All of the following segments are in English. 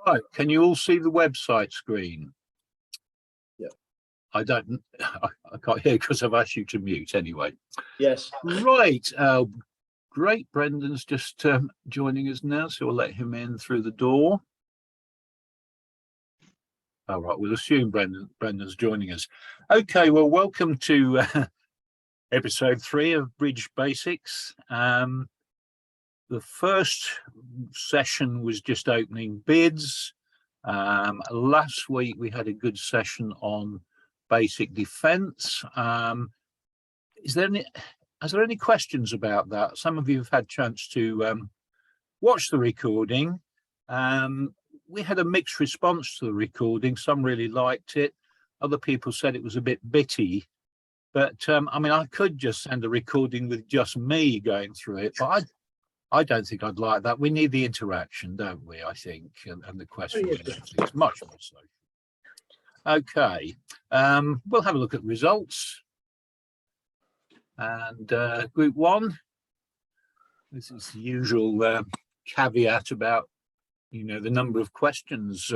Right, can you all see the website screen? Yeah. I can't hear because I've asked you to mute anyway. Yes. Right, great. Brendan's just joining us now, so we'll let him in through the door. All right, we'll assume Brendan's joining us. Okay, well, welcome to episode 3 of Bridge Basics. The first session was just opening bids. Last week we had a good session on basic defense. Has there any questions about that? Some of you have had a chance to watch the recording. We had a mixed response to the recording. Some really liked it. Other people said it was a bit bitty. But I mean, I could just send a recording with just me going through it, but I don't think I'd like that. We need the interaction, don't we? I think, and the questions. It's much more so. Okay, we'll have a look at results. And group 1. This is the usual caveat about, the number of questions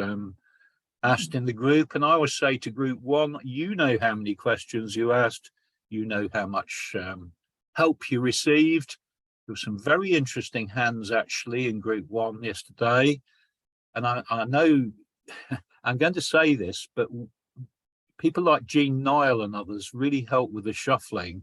asked in the group. And I always say to group 1, you know how many questions you asked, you know how much help you received. There were some very interesting hands actually in group 1 yesterday. And I know I'm going to say this, but people like Jean Nile and others really help with the shuffling,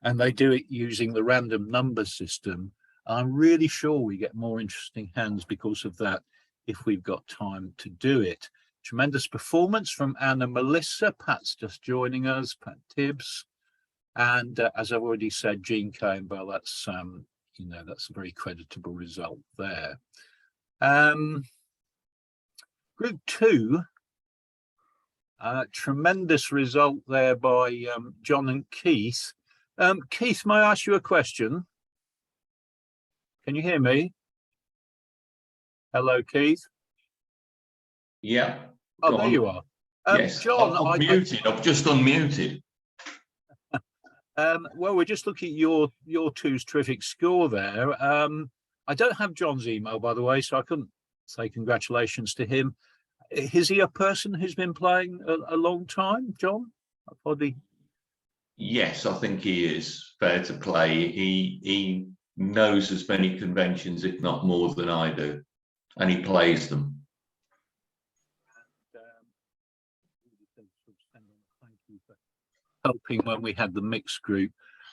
and they do it using the random number system. I'm really sure we get more interesting hands because of that if we've got time to do it. Tremendous performance from Anna Melissa. Pat's just joining us, Pat Tibbs. And as I've already said, Jean Campbell, that's that's a very creditable result there. Group 2, tremendous result there by John and Keith. Keith, may I ask you a question? Can you hear me? Hello, Keith. Yeah. Oh, there you are. Yes, John, I've just unmuted. Well, we're just looking at your two's terrific score there. I don't have John's email, by the way, so I couldn't say congratulations to him. Is he a person who's been playing a long time, John? Yes, I think he is fair to play. He knows as many conventions, if not more, than I do, and he plays them. Thank you for helping when we had the mixed group.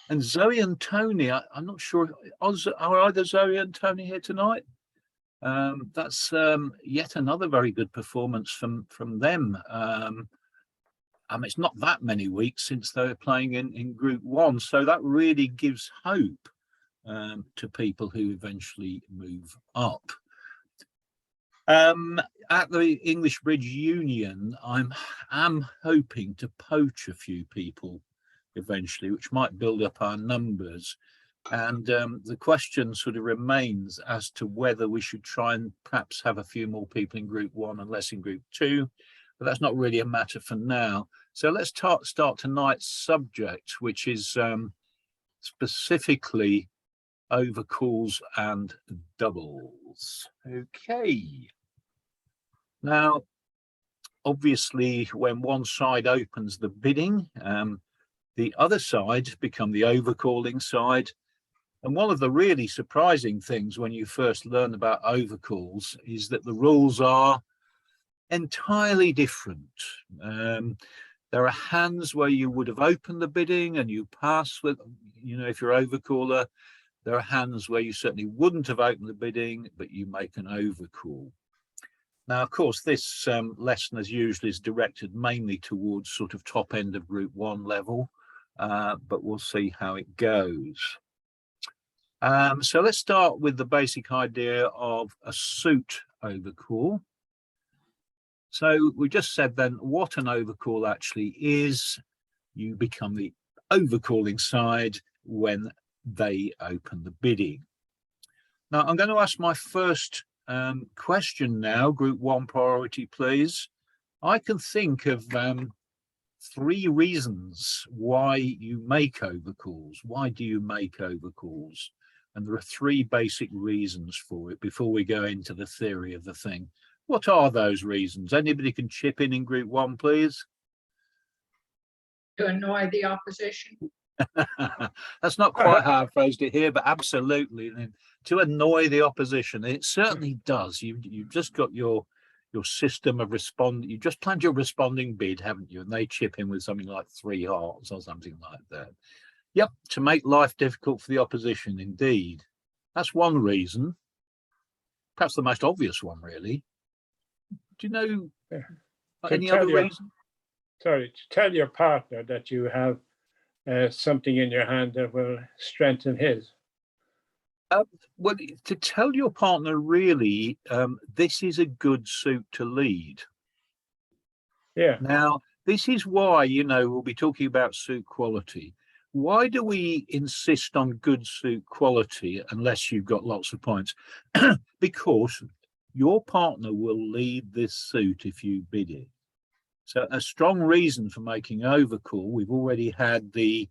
And Zoe and Tony, I'm not sure, are either Zoe and Tony here tonight? That's yet another very good performance from them. It's not that many weeks since they were playing in group 1, so that really gives hope to people who eventually move up. At the English Bridge Union, I'm hoping to poach a few people eventually, which might build up our numbers. And the question sort of remains as to whether we should try and perhaps have a few more people in group 1 and less in group 2, but that's not really a matter for now. So let's start tonight's subject, which is specifically overcalls and doubles. Okay. Now, obviously, when one side opens the bidding, the other side become the overcalling side. And one of the really surprising things when you first learn about overcalls is that the rules are entirely different. There are hands where you would have opened the bidding and you pass with, if you're overcaller. There are hands where you certainly wouldn't have opened the bidding, but you make an overcall. Now, of course, this lesson, as usual, is directed mainly towards sort of top end of group 1 level, but we'll see how it goes. So let's start with the basic idea of a suit overcall. So we just said then what an overcall actually is. You become the overcalling side when they open the bidding. Now I'm going to ask my first question now, group 1 priority, please. I can think of 3 reasons why you make overcalls. Why do you make overcalls? And there are three basic reasons for it before we go into the theory of the thing. What are those reasons? Anybody can chip in group one, please. To annoy the opposition. That's not quite how I phrased it here, but absolutely. To annoy the opposition, it certainly does. You've just got your system of respond. You just planned your responding bid, haven't you? And they chip in with something like 3 hearts or something like that. Yep, to make life difficult for the opposition, indeed. That's one reason. Perhaps the most obvious one, really. Do you know any other reason? Sorry, to tell your partner that you have something in your hand that will strengthen his. Well, to tell your partner, really, this is a good suit to lead. Yeah. Now, this is why, we'll be talking about suit quality. Why do we insist on good suit quality unless you've got lots of points? Because your partner will lead this suit if you bid it. So a strong reason for making overcall, we've already had the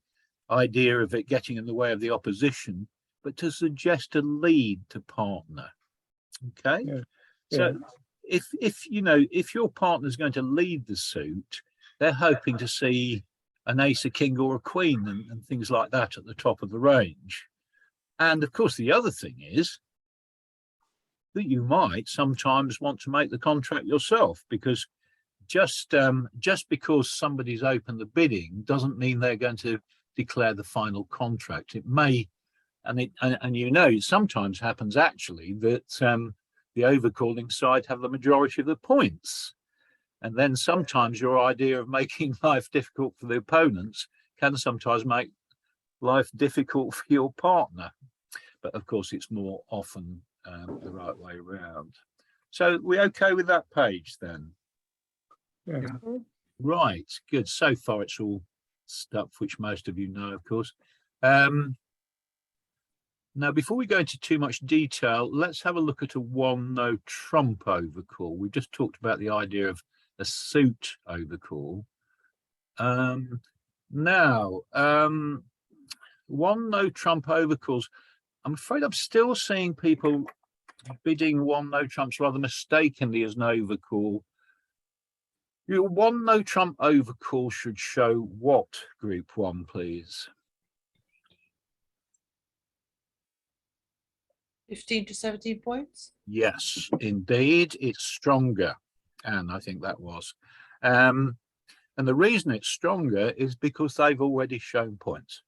idea of it getting in the way of the opposition, but to suggest a lead to partner. Okay. Yeah. So if your partner's going to lead the suit, they're hoping to see an ace, a king, or a queen and things like that at the top of the range. And of course, the other thing is that you might sometimes want to make the contract yourself, because just because somebody's opened the bidding doesn't mean they're going to declare the final contract. It may, and it sometimes happens actually that the overcalling side have the majority of the points. And then sometimes your idea of making life difficult for the opponents can sometimes make life difficult for your partner. But of course, it's more often the right way around. So we okay with that page then? Yeah. Right, good. So far, it's all stuff which most of you know, of course. Now, before we go into too much detail, let's have a look at a no trump overcall. We've just talked about the idea of a suit overcall. Now, no trump overcalls. I'm afraid I'm still seeing people bidding no trumps rather mistakenly as an overcall. Your no trump overcall should show what group one, please? 15 to 17 points. Yes, indeed, it's stronger. And I think that was. And the reason it's stronger is because they've already shown points.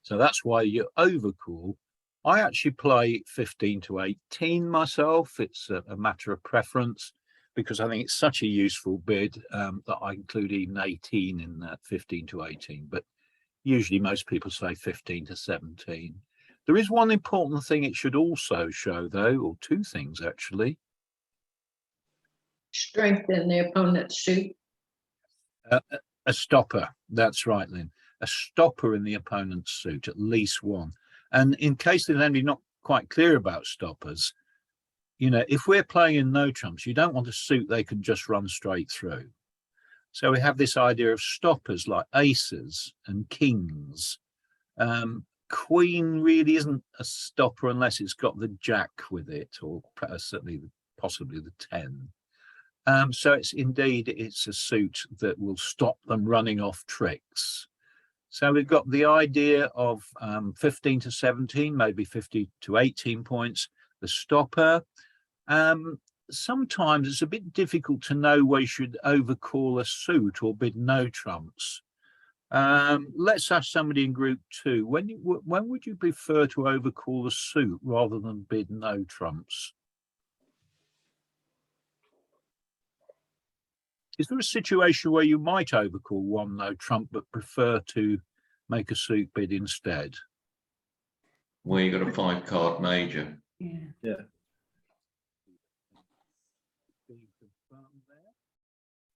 So that's why you overcall. I actually play 15 to 18 myself. It's a matter of preference, because I think it's such a useful bid that I include even 18 in that 15 to 18. But usually most people say 15 to 17. There is one important thing it should also show, though, or two things actually. Strengthen the opponent's suit. A stopper. That's right, Lynn. A stopper in the opponent's suit, at least one. And in case there's anybody not quite clear about stoppers, if we're playing in no trumps, you don't want a suit they can just run straight through. So we have this idea of stoppers like aces and kings. Queen really isn't a stopper unless it's got the jack with it, or certainly possibly the 10. So it's a suit that will stop them running off tricks. So we've got the idea of 15 to 17, maybe 50 to 18 points, the stopper. Sometimes it's a bit difficult to know where you should overcall a suit or bid no trumps. Let's ask somebody in group 2, when would you prefer to overcall a suit rather than bid no trumps? Is there a situation where you might overcall no trump but prefer to make a suit bid instead? Where you got a 5-card major. Yeah.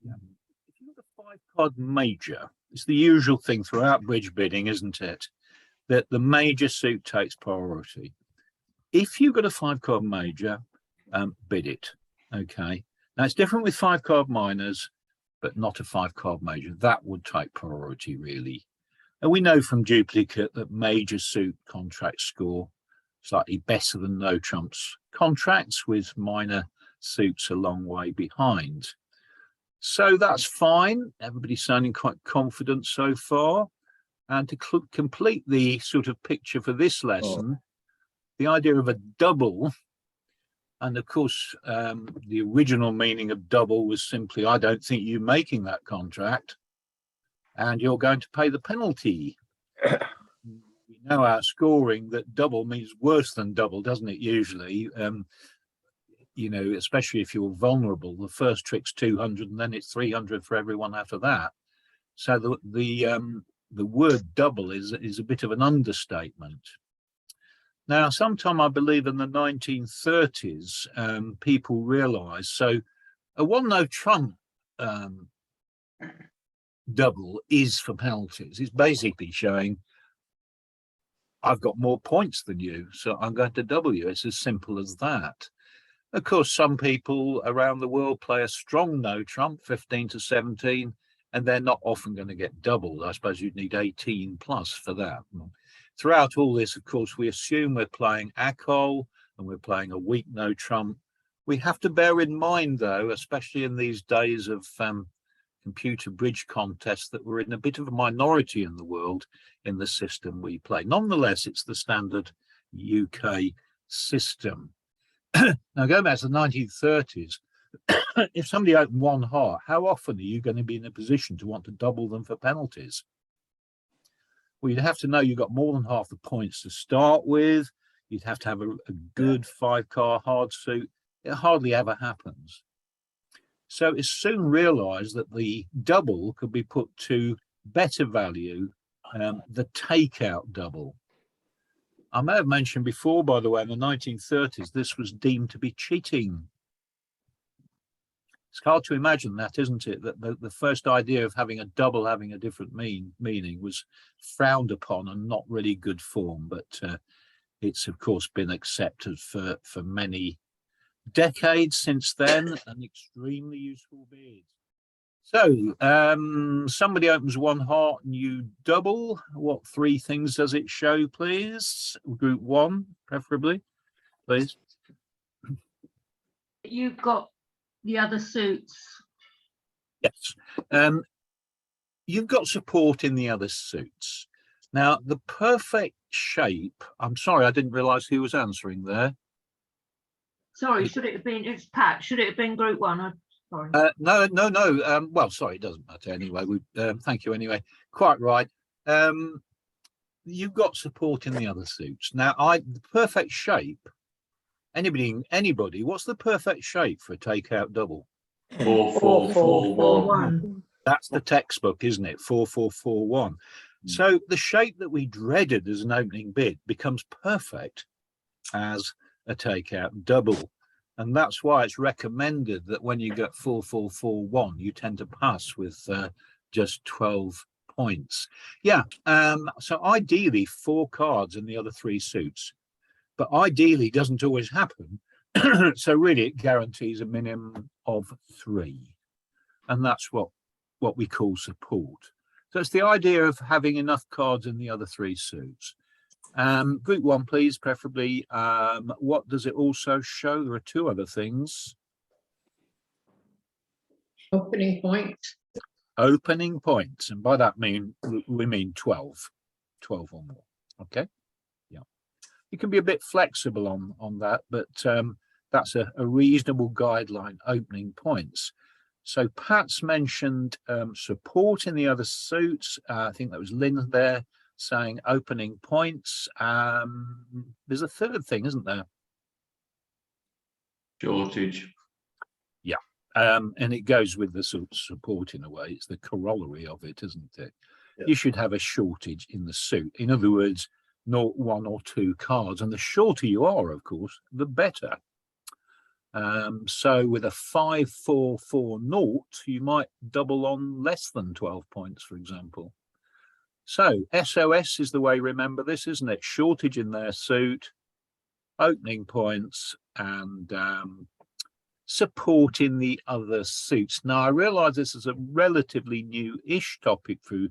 If you've got a 5-card major, it's the usual thing throughout bridge bidding, isn't it? That the major suit takes priority. If you've got a 5-card major, bid it. Okay. Now it's different with 5-card minors, but not a 5-card major. That would take priority, really. And we know from duplicate that major suit contracts score slightly better than no trumps contracts, with minor suits a long way behind. So that's fine. Everybody's sounding quite confident so far. And to complete the sort of picture for this lesson, the idea of a double, and of course, the original meaning of double was simply, I don't think you're making that contract, and you're going to pay the penalty. We know our scoring that double means worse than double, doesn't it, usually? You know, especially if you're vulnerable. The first trick's 200 and then it's 300 for everyone after that. So the word double is a bit of an understatement. Now, sometime I believe in the 1930s, people realized, so a one no trump double is for penalties. It's basically showing I've got more points than you, so I'm going to double you. It's as simple as that. Of course, some people around the world play a strong no trump, 15 to 17, and they're not often going to get doubled. I suppose you'd need 18 plus for that. Throughout all this, of course, we assume we're playing ACOL and we're playing a weak no trump. We have to bear in mind, though, especially in these days of computer bridge contests, that we're in a bit of a minority in the world in the system we play. Nonetheless, it's the standard UK system. Now, going back to the 1930s, if somebody opened one heart, how often are you going to be in a position to want to double them for penalties? Well, you'd have to know you've got more than half the points to start with. You'd have to have a good 5-card hard suit. It hardly ever happens. So it's soon realized that the double could be put to better value, the takeout double. I may have mentioned before, by the way, in the 1930s, this was deemed to be cheating. It's hard to imagine that, isn't it? That the first idea of having a double having a different meaning was frowned upon and not really good form, but it's of course been accepted for many decades since then, an extremely useful bead. So somebody opens one heart and you double. What 3 things does it show, please? Group 1, preferably, please. You've got the other suits. Yes. You've got support in the other suits. Now, the perfect shape, I'm sorry, I didn't realize who was answering there. Sorry, should it have been, it's Pat, should it have been group 1? Sorry. No. Well, sorry, it doesn't matter anyway. Thank you anyway. Quite right. You've got support in the other suits. Now, the perfect shape. Anybody, what's the perfect shape for a takeout double? 4-4-4-1. That's the textbook, isn't it? 4-4-4-1. So the shape that we dreaded as an opening bid becomes perfect as a takeout double. And that's why it's recommended that when you get 4-4-4-1, you tend to pass with just 12 points. Yeah, so ideally 4 cards in the other 3 suits, but ideally doesn't always happen. So really it guarantees a minimum of 3. And that's what we call support. So it's the idea of having enough cards in the other 3 suits. Group 1, please, preferably. What does it also show? There are 2 other things. Opening point. Opening points, and by that we mean 12 or more. Okay, yeah, you can be a bit flexible on that, but that's a reasonable guideline. Opening points. So Pat's mentioned support in the other suits. I think that was Lynn there saying opening points. There's a third thing, isn't there? Shortage. Yeah, and it goes with the support in a way. It's the corollary of it, isn't it? Yeah. You should have a shortage in the suit. In other words, not 1 or 2 cards, and the shorter you are, of course, the better. So with a 5-4-4-0, you might double on less than 12 points, for example. So SOS is the way, remember this, isn't it? Shortage in their suit, opening points, and support in the other suits. Now, I realize this is a relatively new-ish topic for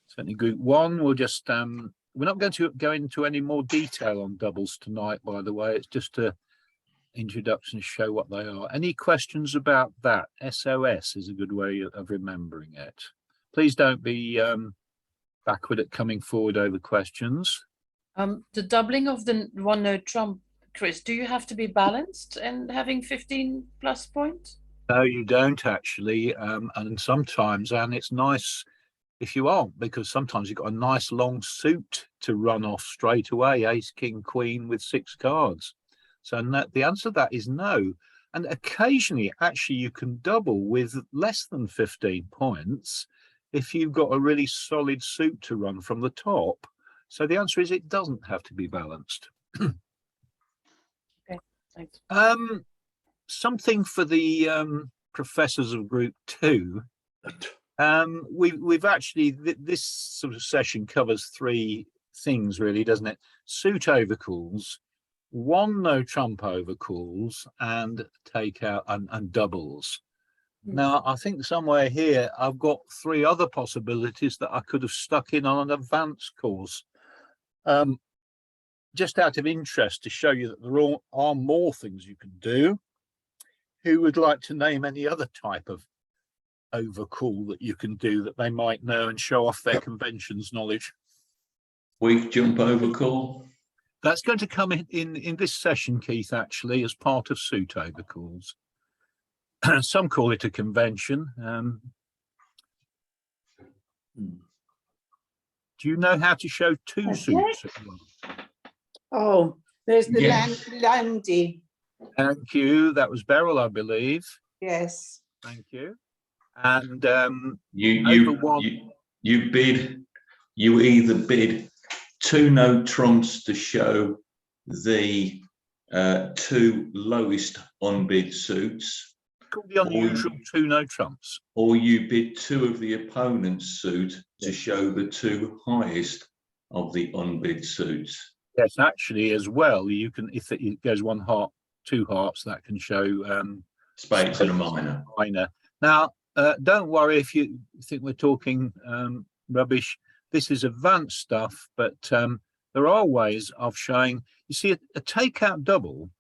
Certainly group one, we'll just, we're not going to go into any more detail on doubles tonight, by the way. It's just a introduction to show what they are. Any questions about that? SOS is a good way of remembering it. Please don't be backward at coming forward over questions. The doubling of the one note trump, Chris, do you have to be balanced and having 15 plus points? No, you don't actually. And sometimes, and it's nice if you aren't, because sometimes you've got a nice long suit to run off straight away, ace, king, queen with 6 cards. So the answer to that is no. And occasionally, actually, you can double with less than 15 points if you've got a really solid suit to run from the top. So the answer is it doesn't have to be balanced. Okay, thanks. Something for the professors of group 2. We've actually, this sort of session covers 3 things really, doesn't it? Suit overcalls, 1 no trump overcalls, and takeout and doubles. Now, I think somewhere here I've got 3 other possibilities that I could have stuck in on an advanced course. Just out of interest to show you that there are more things you can do. Who would like to name any other type of overcall that you can do that they might know and show off their conventions knowledge? Weak jump overcall. That's going to come in this session, Keith, actually, as part of suit overcalls. Some call it a convention. Do you know how to show 2 suits at once? Oh, there's the Yes. Landy. Thank you. That was Beryl, I believe. Yes. Thank you. And You either bid 2 no trumps to show the 2 lowest unbid suits, called the unusual 2 no trumps. or you bid 2 of the opponent's suit to show the 2 highest of the unbid suits. Yes, actually, as well, you can, if it goes 1 heart, 2 hearts, that can show Spades and a minor. Now, don't worry if you think we're talking rubbish. This is advanced stuff, but there are ways of showing. You see, a takeout double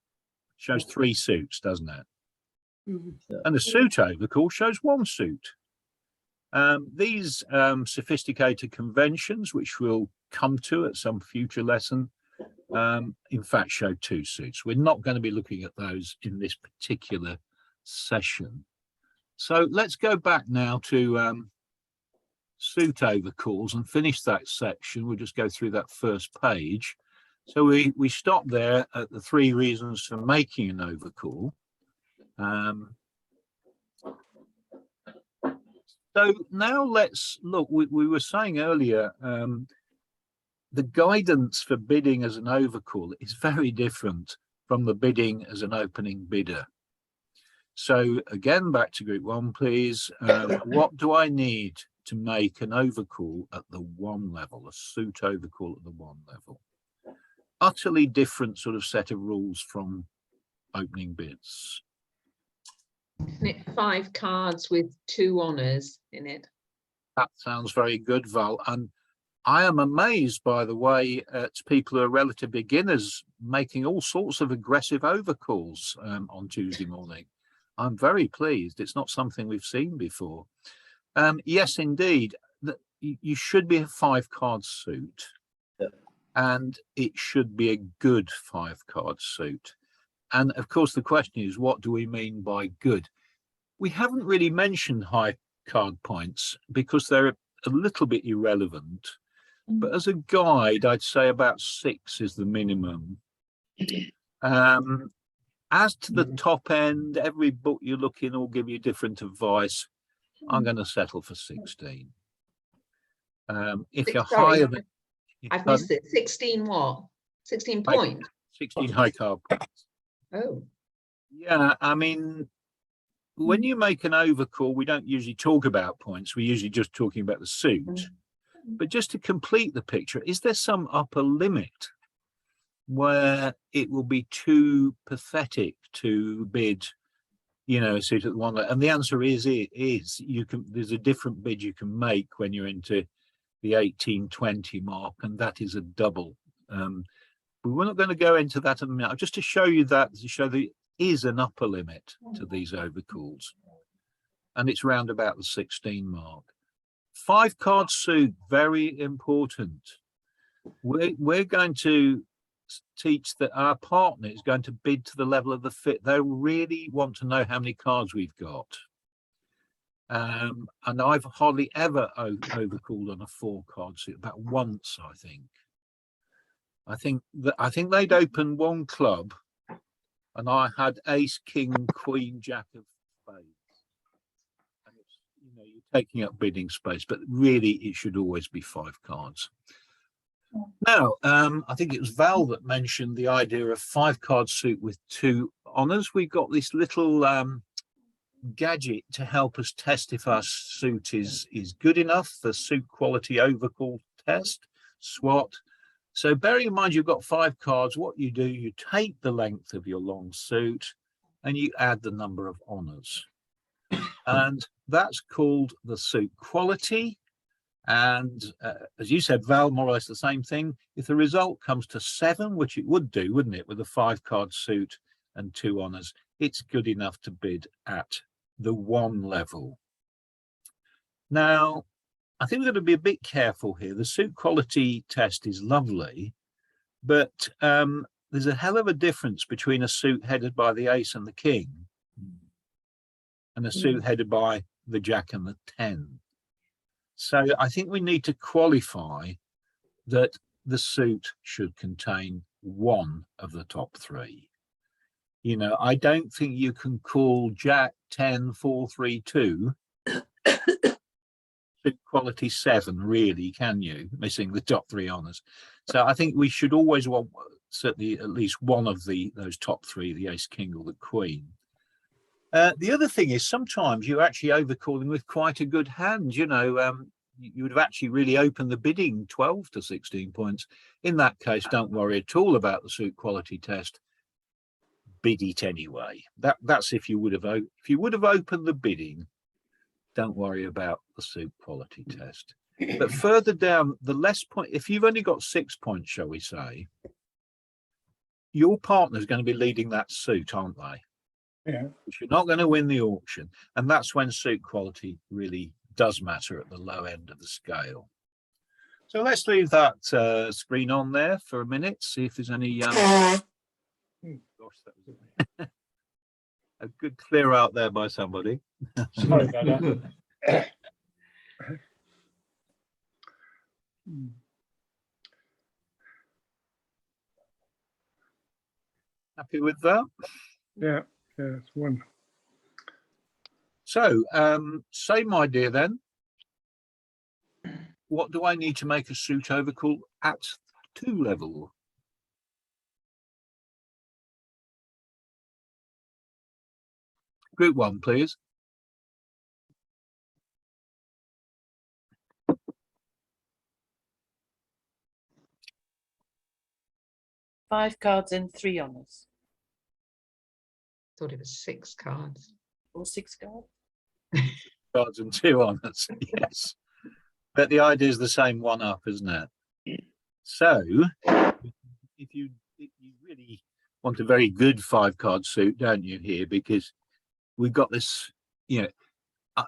shows 3 suits, doesn't it? Mhm. And the suit overcall shows 1 suit. These sophisticated conventions, which we'll come to at some future lesson, in fact show 2 suits. We're not going to be looking at those in this particular session. So let's go back now to suit overcalls and finish that section. We'll just go through that first page. So we stop there at the 3 reasons for making an overcall. So now let's look, we were saying earlier, the guidance for bidding as an overcall is very different from the bidding as an opening bidder. So again, back to group 1, please. What do I need to make an overcall at the 1 level, a suit overcall at the 1 level? Utterly different sort of set of rules from opening bids. Isn't it 5 cards with 2 honours in it? That sounds very good, Val. And I am amazed, by the way, at people who are relative beginners making all sorts of aggressive overcalls on Tuesday morning. I'm very pleased. It's not something we've seen before. Yes, indeed, you should be a 5-card suit. Yeah. And it should be a good 5-card suit. And of course, the question is, what do we mean by good? We haven't really mentioned high card points because they're a little bit irrelevant. But as a guide, I'd say about 6 is the minimum. As to the top end, every book you look in will give you different advice. I'm going to settle for 16. If you're Sorry, higher than... I've missed it. 16 what? 16 High- points? 16 high card points. Oh, Yeah, I mean, when you make an overcall, we don't usually talk about points. We're usually just talking about the suit. But just to complete the picture, is there some upper limit where it will be too pathetic to bid, you know, a suit at the 1 level? And the answer is, it is. You can. There's a different bid you can make when you're into, the 1820 mark, and that is a double. But we're not going to go into that in a minute. Just to show you that, to show there is an upper limit to these overcalls, and it's round about the 16 mark. 5-card suit, very important. We're going to teach that our partner is going to bid to the level of the fit. They really want to know how many cards we've got. And I've hardly ever overcalled on a 4-card suit, about once, I think. I think they'd opened one club, and I had ace, king, queen, jack of spades. And it's, you're taking up bidding space, but really it should always be 5 cards. Now, I think it was Val that mentioned the idea of 5-card suit with 2 honors. We've got this little gadget to help us test if our suit is good enough, the suit quality overcall test, SWOT. So bearing in mind you've got 5 cards, what you do, you take the length of your long suit and you add the number of honors. And that's called the suit quality. And as you said, Val, more or less the same thing. If the result comes to 7, which it would do, wouldn't it, with a 5-card suit and 2 honors, it's good enough to bid at the 1 level. Now, I think we're going to be a bit careful here. The suit quality test is lovely, but there's a hell of a difference between a suit headed by the ace and the king and a suit headed by the jack and the 10. So I think we need to qualify that the suit should contain 1 of the top 3. I don't think you can call jack 10 4 3 2 suit quality 7, really, can you, missing the top 3 honors? So I think we should always want certainly at least one of those top 3, the ace, king, or the queen. The other thing is sometimes you're actually overcalling with quite a good hand. You would have actually really opened the bidding 12 to 16 points. In that case, don't worry at all about the suit quality test. Bid it anyway. That's if you would have opened the bidding. Don't worry about the suit quality test. But further down, the less point, if you've only got 6 points, shall we say, your partner's going to be leading that suit, aren't they? Yeah. You're not going to win the auction. And that's when suit quality really does matter at the low end of the scale. So let's leave that screen on there for a minute, see if there's any gosh, that was a good clear out there by somebody. Sorry about that. Happy with that? Yeah, it's 1. So same idea then. What do I need to make a suit overcall at 2 level? Group 1, please. Five cards and 3 honors. Thought it was 6 cards. Or 6 cards. Cards and 2 honors. Yes. But the idea is the same 1 up, isn't it? So if you really want a very good 5-card suit, don't you, here? Because we've got this,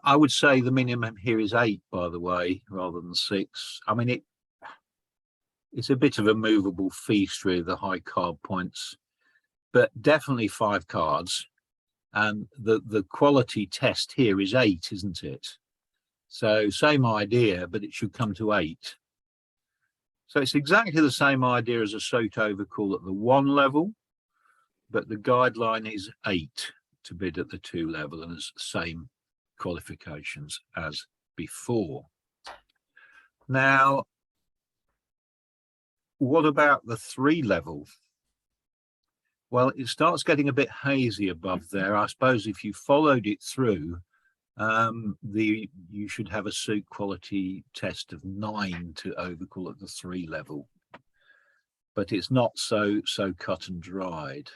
I would say the minimum here is 8, by the way, rather than 6. I mean, it's a bit of a movable feast, really, the high card points, but definitely 5 cards. And the quality test here is 8, isn't it? So same idea, but it should come to 8. So it's exactly the same idea as a suit overcall at the 1 level, but the guideline is 8 to bid at the 2 level, and it's the same qualifications as before. Now, what about the 3 level? Well, it starts getting a bit hazy above there. I suppose if you followed it through, you should have a suit quality test of 9 to overcall at the 3 level, but it's not so cut and dried.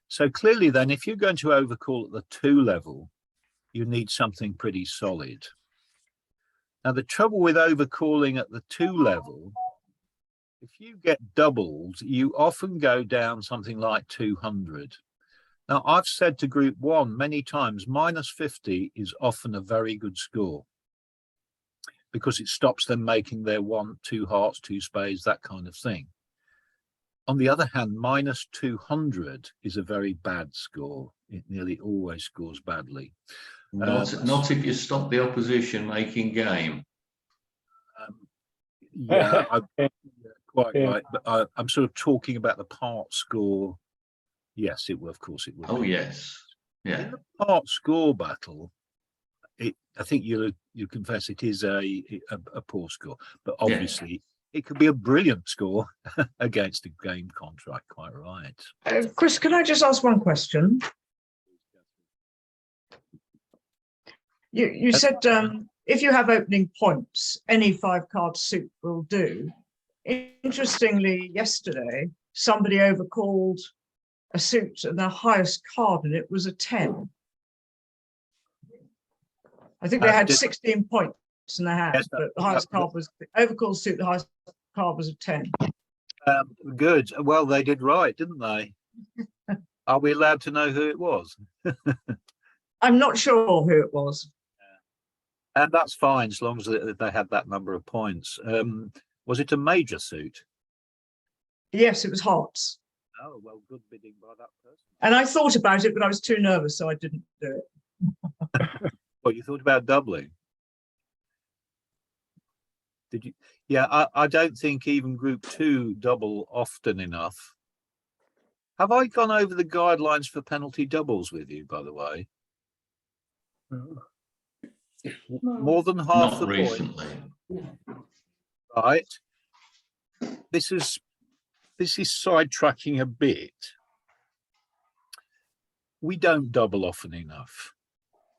So clearly then, if you're going to overcall at the 2 level, you need something pretty solid. Now, the trouble with overcalling at the 2 level, if you get doubles, you often go down something like 200. Now, I've said to group 1 many times, -50 is often a very good score because it stops them making their 1, 2 hearts, 2 spades, that kind of thing. On the other hand, -200 is a very bad score. It nearly always scores badly. Not if you stop the opposition making game. Yeah, quite Yeah. right. But I'm sort of talking about the part score. Yes, it will. Of course, it will. Oh be. yes, yeah. In the part score battle, I think you'll confess it is a poor score, but Yeah. obviously it could be a brilliant score against a game contract. Quite right. Chris, can I just ask one question? You said if you have opening points, any 5-card suit will do. Interestingly, yesterday, somebody overcalled a suit and the highest card in it was a 10. I think they had 16 points in their hand, Yes, but the highest card was the overcalled suit, the highest card was a 10. Good. Well, they did right, didn't they? Are we allowed to know who it was? I'm not sure who it was. And that's fine, as long as they had that number of points. Was it a major suit? Yes, it was hearts. Oh, well, good bidding by that person. And I thought about it, but I was too nervous, so I didn't do it. Well, you thought about doubling? Did you? Yeah, I don't think even group 2 double often enough. Have I gone over the guidelines for penalty doubles with you, by the way? More than half Not the point. recently. Right. This is sidetracking a bit. We don't double often enough.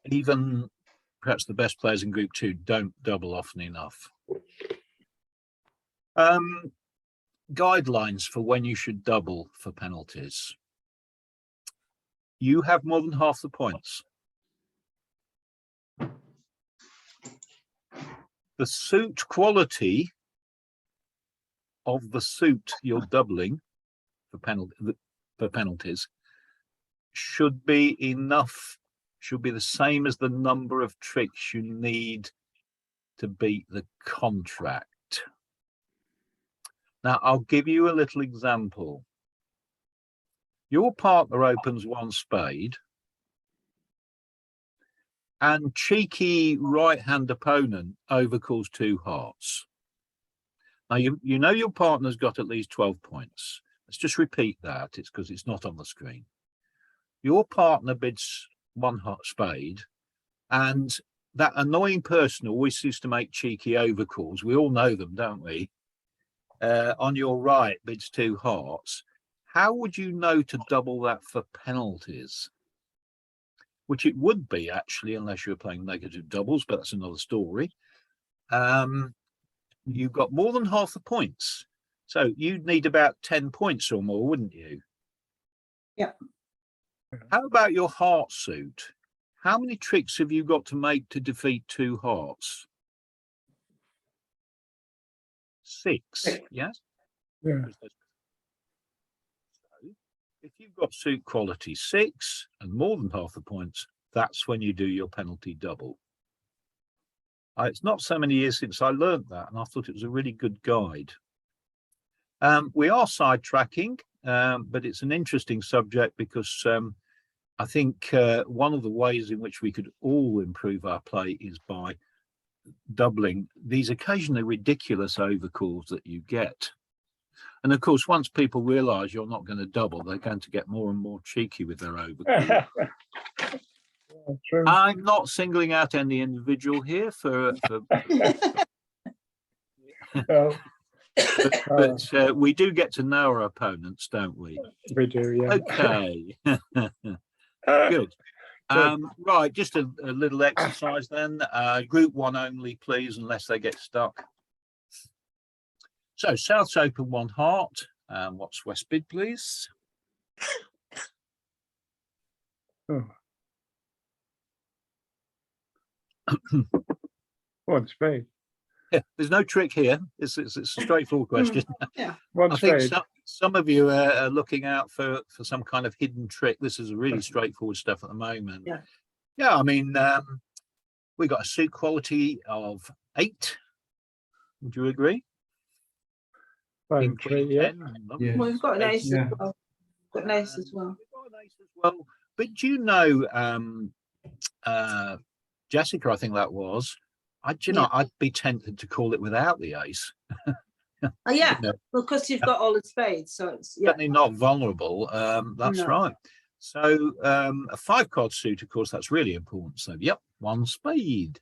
Even perhaps the best players in group 2 don't double often enough. Guidelines for when you should double for penalties. You have more than half the points. The suit quality of the suit you're doubling for penalties should be enough, should be the same as the number of tricks you need to beat the contract. Now, I'll give you a little example. Your partner opens 1 spade and cheeky right-hand opponent overcalls 2 hearts. Now, you know your partner's got at least 12 points. Let's just repeat that. It's because it's not on the screen. Your partner bids 1 hot spade, and that annoying person always used to make cheeky overcalls. We all know them, don't we? On your right bids 2 hearts. How would you know to double that for penalties? Which it would be, actually, unless you're playing negative doubles, but that's another story. You've got more than half the points. So you'd need about 10 points or more, wouldn't you? Yep. How about your heart suit? How many tricks have you got to make to defeat 2 hearts? 6, yes? Yeah. So if you've got suit quality 6 and more than half the points, that's when you do your penalty double. It's not so many years since I learned that, and I thought it was a really good guide. We are sidetracking, but it's an interesting subject because I think one of the ways in which we could all improve our play is by doubling these occasionally ridiculous overcalls that you get. And of course, once people realize you're not going to double, they're going to get more and more cheeky with their overcall. True. I'm not singling out any individual here Well, but we do get to know our opponents, don't we? we do, yeah. Okay. Good. Right, just a little exercise then. Group 1 only, please, unless they get stuck. So South's open 1 heart. What's West bid, please? Oh. 1 spade. Yeah, there's no trick here. It's a straightforward question. One I think spade. some of you are looking out for some kind of hidden trick. This is a really straightforward stuff at the moment. Yeah. Yeah, I mean, we got a suit quality of 8. Would you agree? Five, King, three, queen, yeah. 10, lovely. Well, we've got an ace Yeah. as well. Got an ace as well. We've got an ace as well. But do you know, Jessica, I think that was. I'd be tempted to call it without the ace. Oh, yeah, You know, because you've got all the spades, so it's, yeah. certainly not vulnerable. That's No. right. So a 5-card suit, of course, that's really important. So yep, 1 spade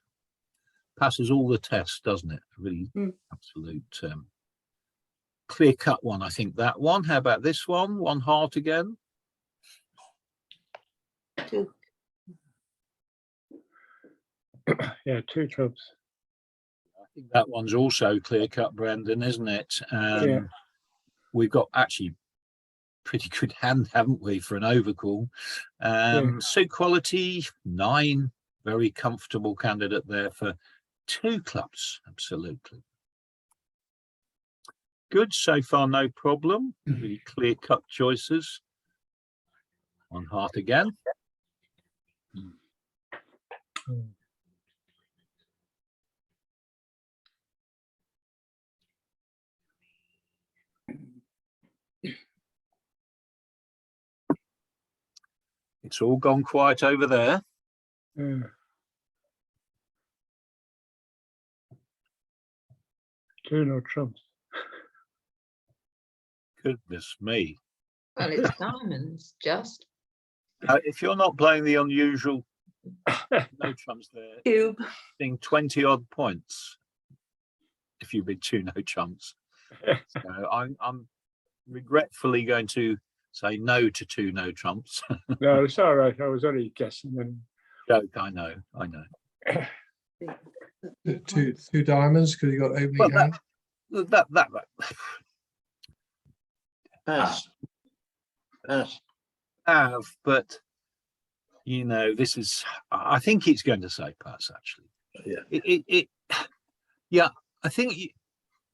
passes all the tests, doesn't it? Really absolute clear cut one. I think that one. How about this one? 1 heart again. 2. Yeah, 2 trumps. I think that one's also clear cut, Brendan, isn't it? Yeah. We've got actually pretty good hand, haven't we, for an overcall? Suit quality 9, very comfortable candidate there for 2 clubs. Absolutely good so far, no problem. Really clear cut choices. 1 heart again. It's all gone quiet over there. Yeah. 2 no trumps. Goodness me. Well, it's diamonds, just. If you're not playing the unusual no trumps there, Cube. being 20 odd points if you bid 2 no trumps. So I'm regretfully going to say no to 2 no trumps. No, it's all right. I was only guessing. And Joke, I know. Two diamonds because you got opening Well, hand. that Pass. have, but you know, this is. I think it's going to say pass. Actually, Yeah. Yeah, I think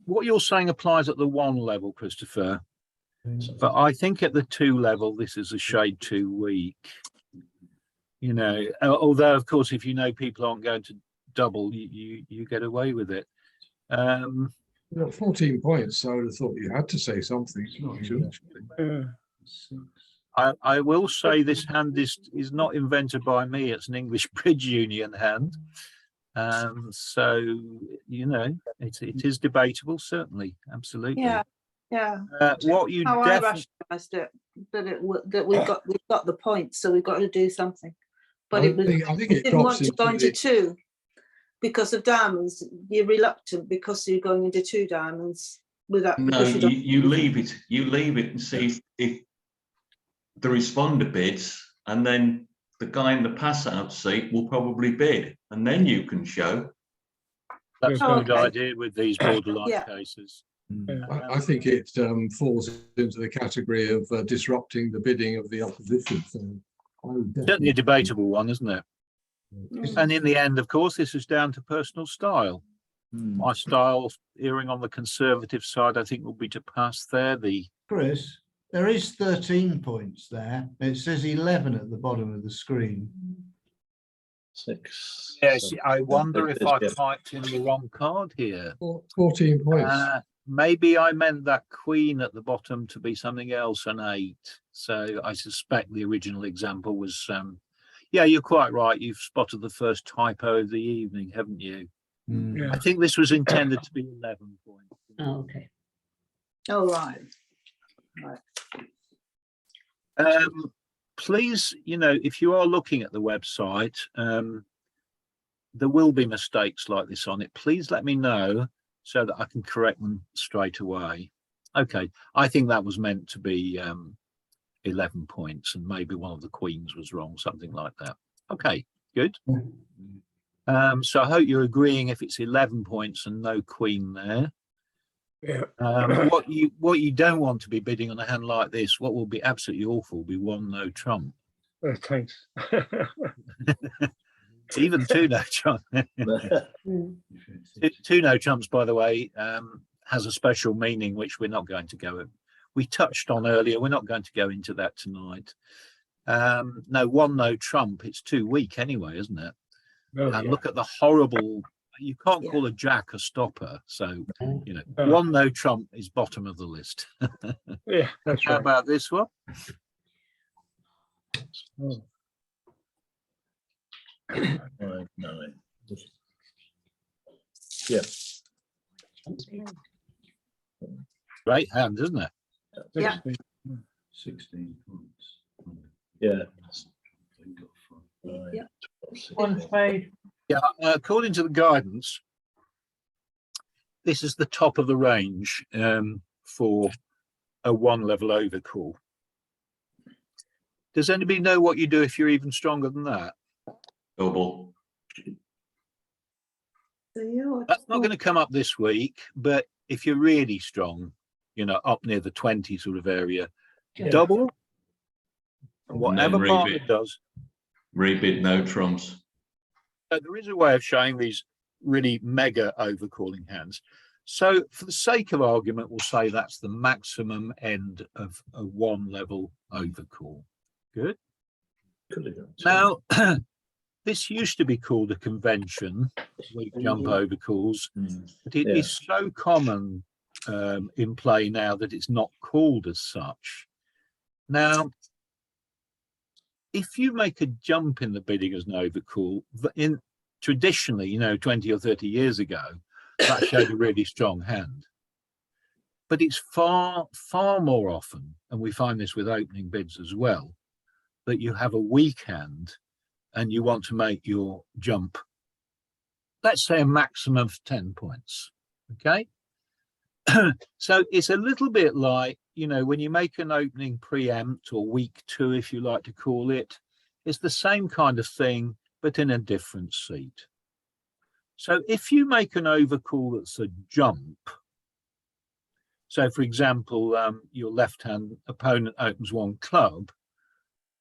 what you're saying applies at the 1 level, Christopher. But I think at the 2 level, this is a shade too weak. You know, although of course, if you know people aren't going to double, you get away with it. You got 14 points. So I would have thought you had to say something. I will say this hand is not invented by me. It's an English Bridge Union hand. So you know, it is debatable, certainly, absolutely. Yeah, yeah. What you How I definitely rationalised it, that we've got the points, so we've got to do something. But I it was, think it didn't want drops to go into into 2 because of diamonds. You're reluctant because you're going into 2 diamonds without. No, because you don't- you leave it. You leave it and see if the responder bids, and then the guy in the pass out seat will probably bid, and then you can show. that's a Oh, good okay. idea with these borderline Yeah. cases. I think it falls into the category of disrupting the bidding of the opposition. So I would Certainly a definitely debatable one, isn't it? Mm. And in the end, of course, this is down to personal style. My style, erring on the conservative side, I think will be to pass there. Chris, there is 13 points there. It says 11 at the bottom of the screen. 6. Yes, I wonder if I typed in the wrong card here. 14 points. Maybe I meant that queen at the bottom to be something else, an 8. So I suspect the original example was. Yeah, you're quite right. You've spotted the first typo of the evening, haven't you? yeah. I think this was intended to be 11 points. Oh, okay. Oh, right. Please, you know, if you are looking at the website, there will be mistakes like this on it. Please let me know so that I can correct them straight away. Okay, I think that was meant to be 11 points, and maybe one of the queens was wrong, something like that. Okay, good. So I hope you're agreeing if it's 11 points and no queen there. Yeah. What you don't want to be bidding on a hand like this, what will be absolutely awful, will be 1 no trump. Thanks. Even two no trumps. Two no trumps, by the way, has a special meaning which we're not going to go. We touched on earlier. We're not going to go into that tonight. No, one no trump. It's too weak anyway, isn't it? Oh, And yeah. look at the horrible. You can't Yeah. call a jack a stopper. So you know, Oh. one no trump is bottom of the list. Yeah, that's How right. about this one? Oh. Nine. Yeah. Great hand, isn't it? Yeah. 16 points. Yeah. Yeah. One spade. Yeah, according to the guidance, this is the top of the range for a one level overcall. Does anybody know what you do if you're even stronger than that? Double. So you're That's not going to come up this week, but if you're really strong, you know, up near the 20 sort of area, double, and whatever then partner rebid. does. Rebid no trumps. There is a way of showing these really mega overcalling hands. So for the sake of argument, we'll say that's the maximum end of a one level overcall. Good. Now, this used to be called a convention, weak jump overcalls, but it is so common in play now that it's not called as such. Now, if you make a jump in the bidding as an overcall, traditionally, you know, 20 or 30 years ago, that showed a really strong hand. But it's far, far more often, and we find this with opening bids as well, that you have a weak hand and you want to make your jump, let's say a maximum of 10 points. Okay. So it's a little bit like, you know, when you make an opening preempt or week two, if you like to call it, it's the same kind of thing, but in a different seat. So if you make an overcall that's a jump, so for example, your left-hand opponent opens one club.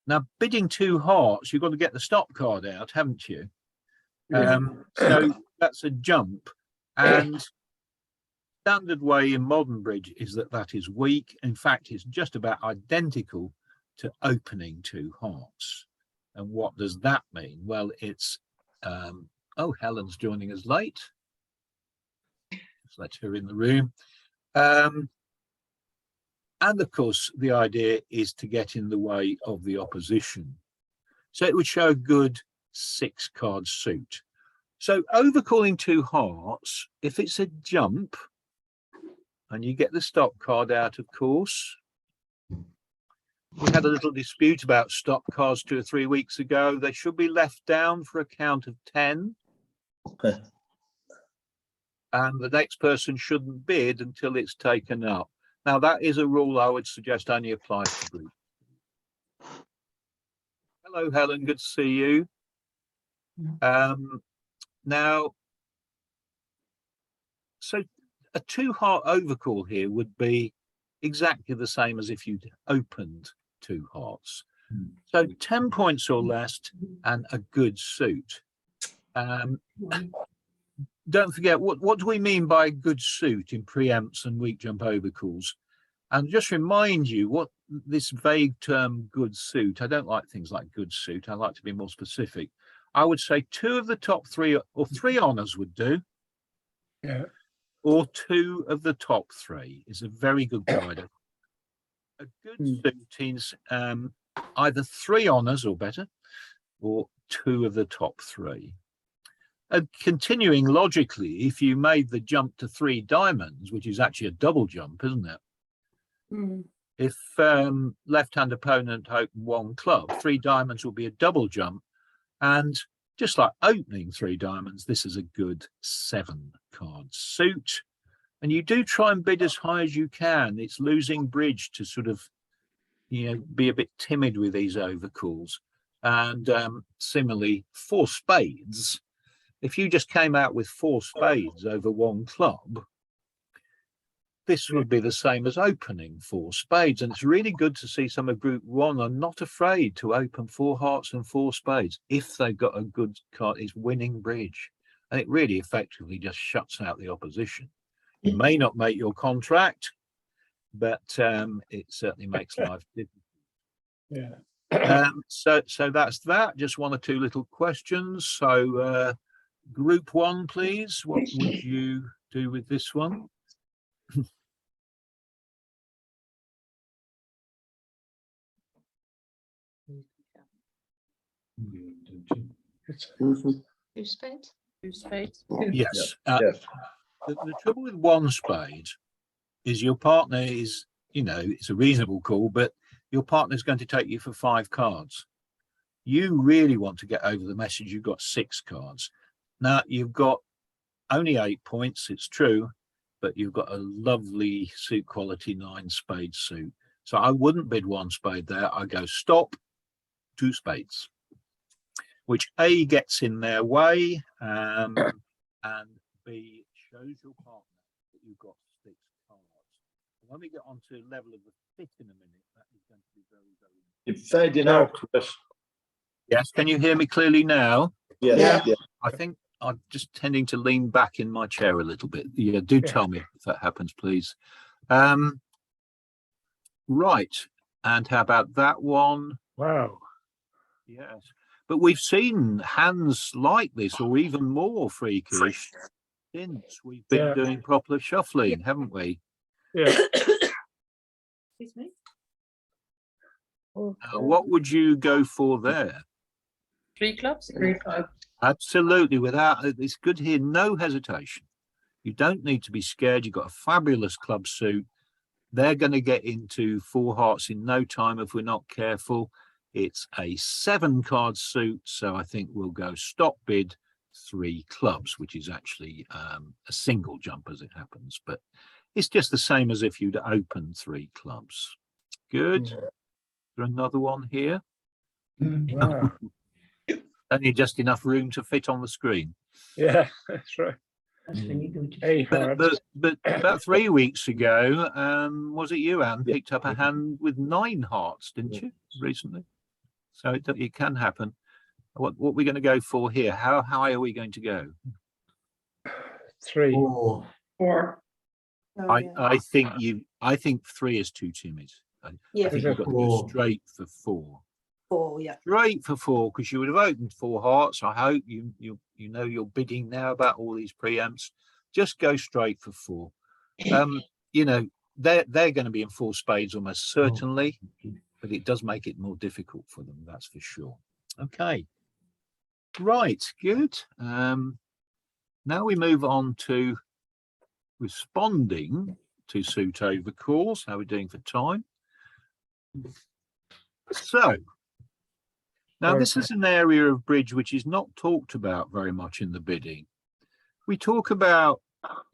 Now, bidding two hearts, you've got to get the stop card out, haven't you? So that's a jump. And standard way in modern bridge is that that is weak. In fact, it's just about identical to opening two hearts. And what does that mean? Well, it's, oh, Helen's joining us late. Let's let her in the room. And of course, the idea is to get in the way of the opposition. So it would show a good 6-card suit. So overcalling two hearts, if it's a jump, and you get the stop card out, of course. We had a little dispute about stop cards 2 or 3 weeks ago. They should be left down for a count of 10. And the next person shouldn't bid until it's taken up. Now, that is a rule I would suggest only applies to group. Hello, Helen. Good to see you. Now, so a 2-heart overcall here would be exactly the same as if you'd opened 2 hearts. So 10 points or less and a good suit. Don't forget, what do we mean by good suit in preempts and weak jump overcalls? And just remind you what this vague term good suit, I don't like things like good suit. I like to be more specific. I would say 2 of the top 3 or 3 honors would do. Yeah. Or 2 of the top 3 is a very good guide. A good suit is either 3 honors or better, or 2 of the top 3. And continuing logically, if you made the jump to 3 diamonds, which is actually a double jump, isn't it? If left-hand opponent opened 1 club, 3 diamonds will be a double jump. And just like opening 3 diamonds, this is a good 7-card suit. And you do try and bid as high as you can. It's losing bridge to sort of, you know, be a bit timid with these overcalls. And similarly, 4 spades. If you just came out with 4 spades over 1 club, this would be the same as opening 4 spades. And it's really good to see some of Group 1 are not afraid to open 4 hearts and 4 spades. If they've got a good card, it's winning bridge. And it really effectively just shuts out the opposition. It may not make your contract, but it certainly makes life difficult. Yeah. So that's that. Just 1 or 2 little questions. So Group 1, please. What would you do with this one? Two spades. 2 spades. Yes. Yes. The trouble with 1 spade is your partner is, you know, it's a reasonable call, but your partner's going to take you for 5 cards. You really want to get over the message you've got 6 cards. Now, you've got only 8 points, it's true, but you've got a lovely suit quality 9 spade suit. So I wouldn't bid 1 spade there. I go stop, 2 spades, which A, gets in their way, and B, shows your partner that you've got 6 cards. And when we get on to level of the fit in a minute, that is going to be very, very You're fading out, Chris. Yes, can you hear me clearly now? Yes. Yeah. Yeah. I think I'm just tending to lean back in my chair a little bit. Yeah, do tell me if that happens, please. Right, and how about that one? Wow. Yes, but we've seen hands like this or even more freakish since we've been Yeah. doing proper shuffling, haven't we? Yeah. Excuse me. What would you go for there? 3 clubs. Absolutely, without, it's good to hear, no hesitation. You don't need to be scared. You've got a fabulous club suit. They're going to get into 4 hearts in no time if we're not careful. It's a 7 card suit, so I think we'll go stop bid 3 clubs, which is actually a single jump as it happens, but it's just the same as if you'd opened 3 clubs. Good. Is there another one here? Wow. Only just enough room to fit on the screen. Yeah, that's right. A hearts. But about 3 weeks ago, was it you, Anne, picked up a hand with 9 hearts, didn't you, recently? So it can happen. What are we going to go for here? How high are we going to go? 3. 4. I think 3 is too timid. I Yeah, think you've got to go 4. straight for 4. 4, yeah. Straight for 4, because you would have opened 4 hearts. I hope you know you're bidding now about all these preempts. Just go straight for 4. You know, they're going to be in 4 spades almost certainly, but it does make it more difficult for them, that's for sure. Okay. Right, good. Now we move on to responding to suit overcalls. How are we doing for time? So now this is an area of bridge which is not talked about very much in the bidding. We talk about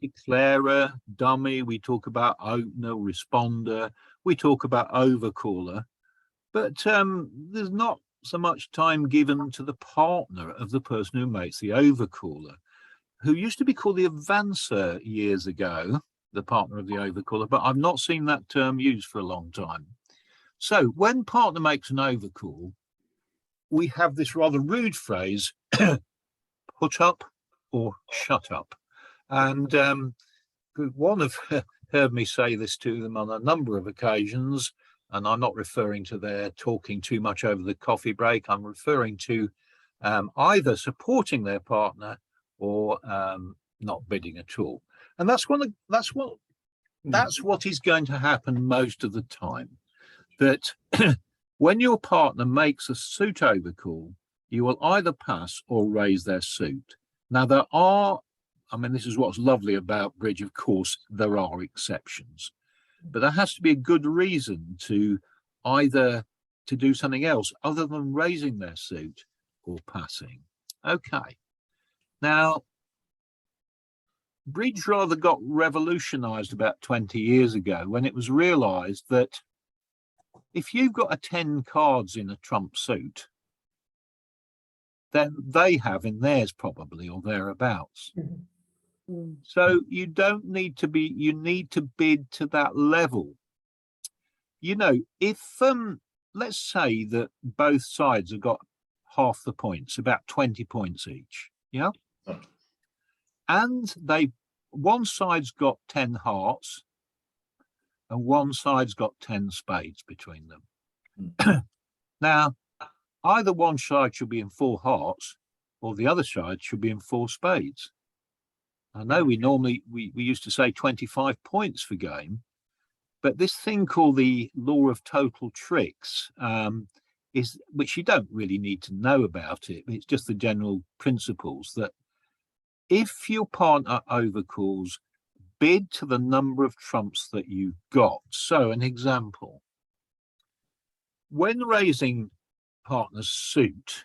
declarer, dummy, we talk about opener, responder, we talk about overcaller, but there's not so much time given to the partner of the person who makes the overcaller, who used to be called the advancer years ago, the partner of the overcaller, but I've not seen that term used for a long time. So when partner makes an overcall, we have this rather rude phrase, put up or shut up. And one have heard me say this to them on a number of occasions, and I'm not referring to their talking too much over the coffee break. I'm referring to either supporting their partner or not bidding at all. And that's what is going to happen most of the time. That when your partner makes a suit overcall, you will either pass or raise their suit. Now there are, I mean, this is what's lovely about bridge, of course, there are exceptions, but there has to be a good reason to either to do something else other than raising their suit or passing. Okay. Now, bridge rather got revolutionized about 20 years ago when it was realized that if you've got a 10 cards in a trump suit, then they have in theirs probably or thereabouts. Mm. So you don't need to be, you need to bid to that level. You know, if let's say that both sides have got half the points, about 20 points each, yeah, and one side's got 10 hearts and one side's got 10 spades between them. Now, either one side should be in 4 hearts or the other side should be in 4 spades. I know we normally, we used to say 25 points for game, but this thing called the law of total tricks, is, which you don't really need to know about it, it's just the general principles that if your partner overcalls, bid to the number of trumps that you've got. So an example, when raising partner's suit,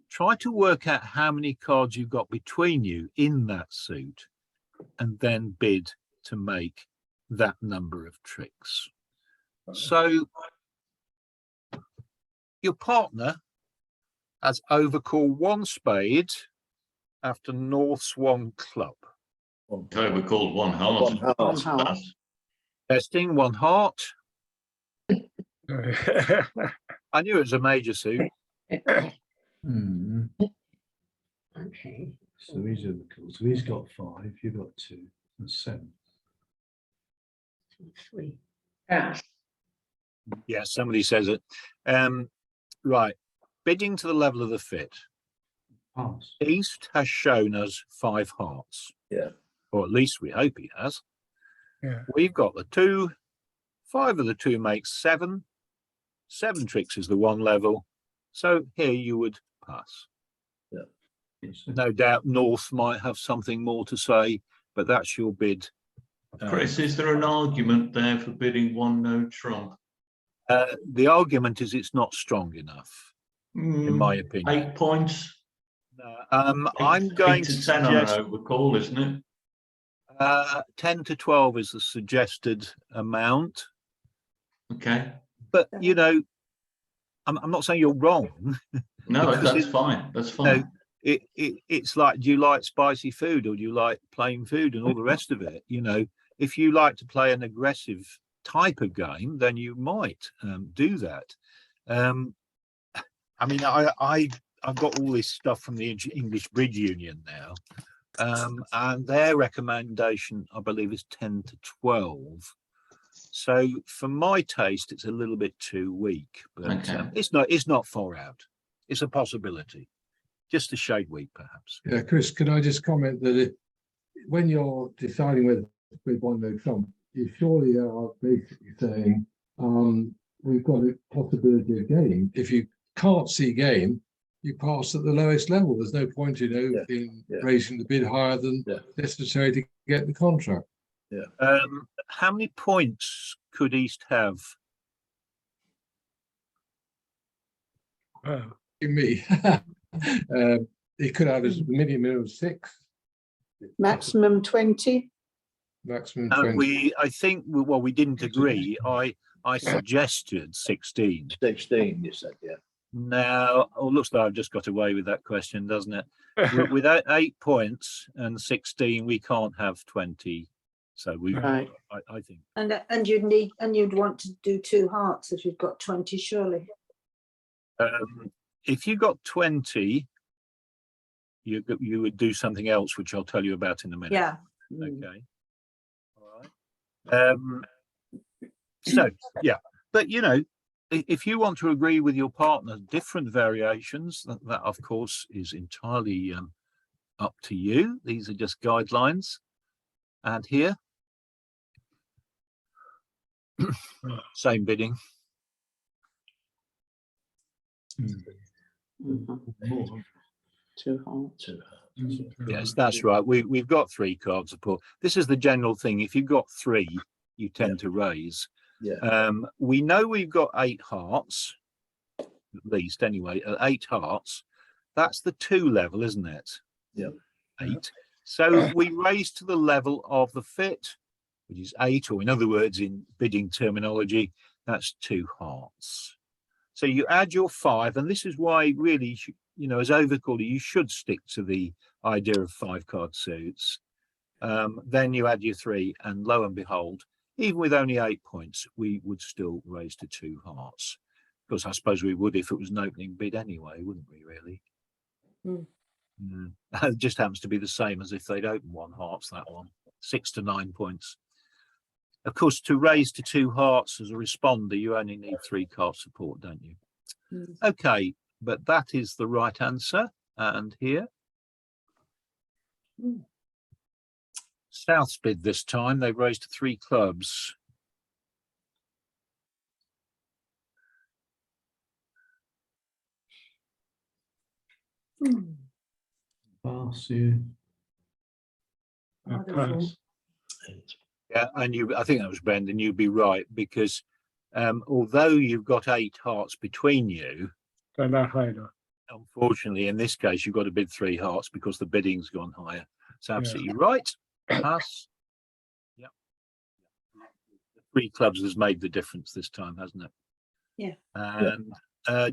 try to work out how many cards you've got between you in that suit and then bid to make that number of tricks. So your partner has overcalled 1 spade after North's 1 club. Overcalled 1 heart. One heart. One heart. Testing 1 heart. I knew it was a major suit. Hmm. Okay. So he's overcalled. So he's got 5, you've got 2, that's 7. 3. Yeah. Yeah, somebody says it. Right, bidding to the level of the fit. Pass. East has shown us 5 hearts. Yeah. Or at least we hope he has. Yeah. We've got the 2. 5 of the 2 makes 7. 7 tricks is the 1 level. So here you would pass. No doubt North might have something more to say, but that's your bid. Chris, is there an argument there for bidding 1 no trump? The argument is it's not strong enough, in my opinion. 8 points. I'm going to 10 on an suggest overcall, isn't it? 10 to 12 is the suggested amount. Okay. But, you know, I'm not saying you're wrong. No, Because that's fine. That's You know, fine. it's like, do you like spicy food or do you like plain food and all the rest of it? You know, if you like to play an aggressive type of game, then you might do that. I mean, I've got all this stuff from the English Bridge Union now, and their recommendation, I believe, is 10 to 12. So for my taste, it's a little bit too weak, but Okay. it's not far out. It's a possibility, just a shade weak, perhaps. Yeah, Chris, can I just comment that when you're deciding whether to bid 1 no trump, you surely are basically saying we've got a possibility of game. If you can't see game, you pass at the lowest level. There's no point in raising the bid higher than necessary to get the contract. How many points could East have? Wow. In me, it could have as minimum of 6, Maximum 20. maximum 20. We didn't agree. I suggested 16. 16, you said, yeah. Now, looks like I've just got away with that question, doesn't it? Without 8 points and 16, we can't have 20. So Right. I think. And you'd want to do 2 hearts if you've got 20, surely. If you got 20, you would do something else, which I'll tell you about in a minute. Yeah. Okay. All right. So yeah, but you know, if you want to agree with your partner, different variations, that of course is entirely up to you. These are just guidelines. And here, same bidding. Mhm. 2 hearts. Yes, that's right. We've got 3 cards of pull. This is the general thing. If you've got 3, you tend to raise. Yeah. We know we've got 8 hearts, at least anyway. 8 hearts. That's the 2 level, isn't it? Yeah. 8. So we raise to the level of the fit, which is 8, or in other words, in bidding terminology, that's 2 hearts. So you add your 5, and this is why really, you know, as overcaller, you should stick to the idea of 5 card suits. Then you add your 3, and lo and behold, even with only 8 points, we would still raise to 2 hearts. Because I suppose we would if it was an opening bid anyway, wouldn't we, really? It just happens to be the same as if they'd opened 1 hearts, that one. 6 to 9 points. Of course, to raise to 2 hearts as a responder, you only need 3 card support, don't you? Okay, but that is the right answer. And here, South's bid this time. They've raised to 3 clubs. Pass you. Pass. Yeah, and I think that was Brendan, you'd be right, because although you've got 8 hearts between you, They're not high enough. unfortunately, in this case, you've got to bid 3 hearts because the bidding's gone higher. It's absolutely right. Pass. Yep. The 3 clubs has made the difference this time, hasn't it? Yeah. And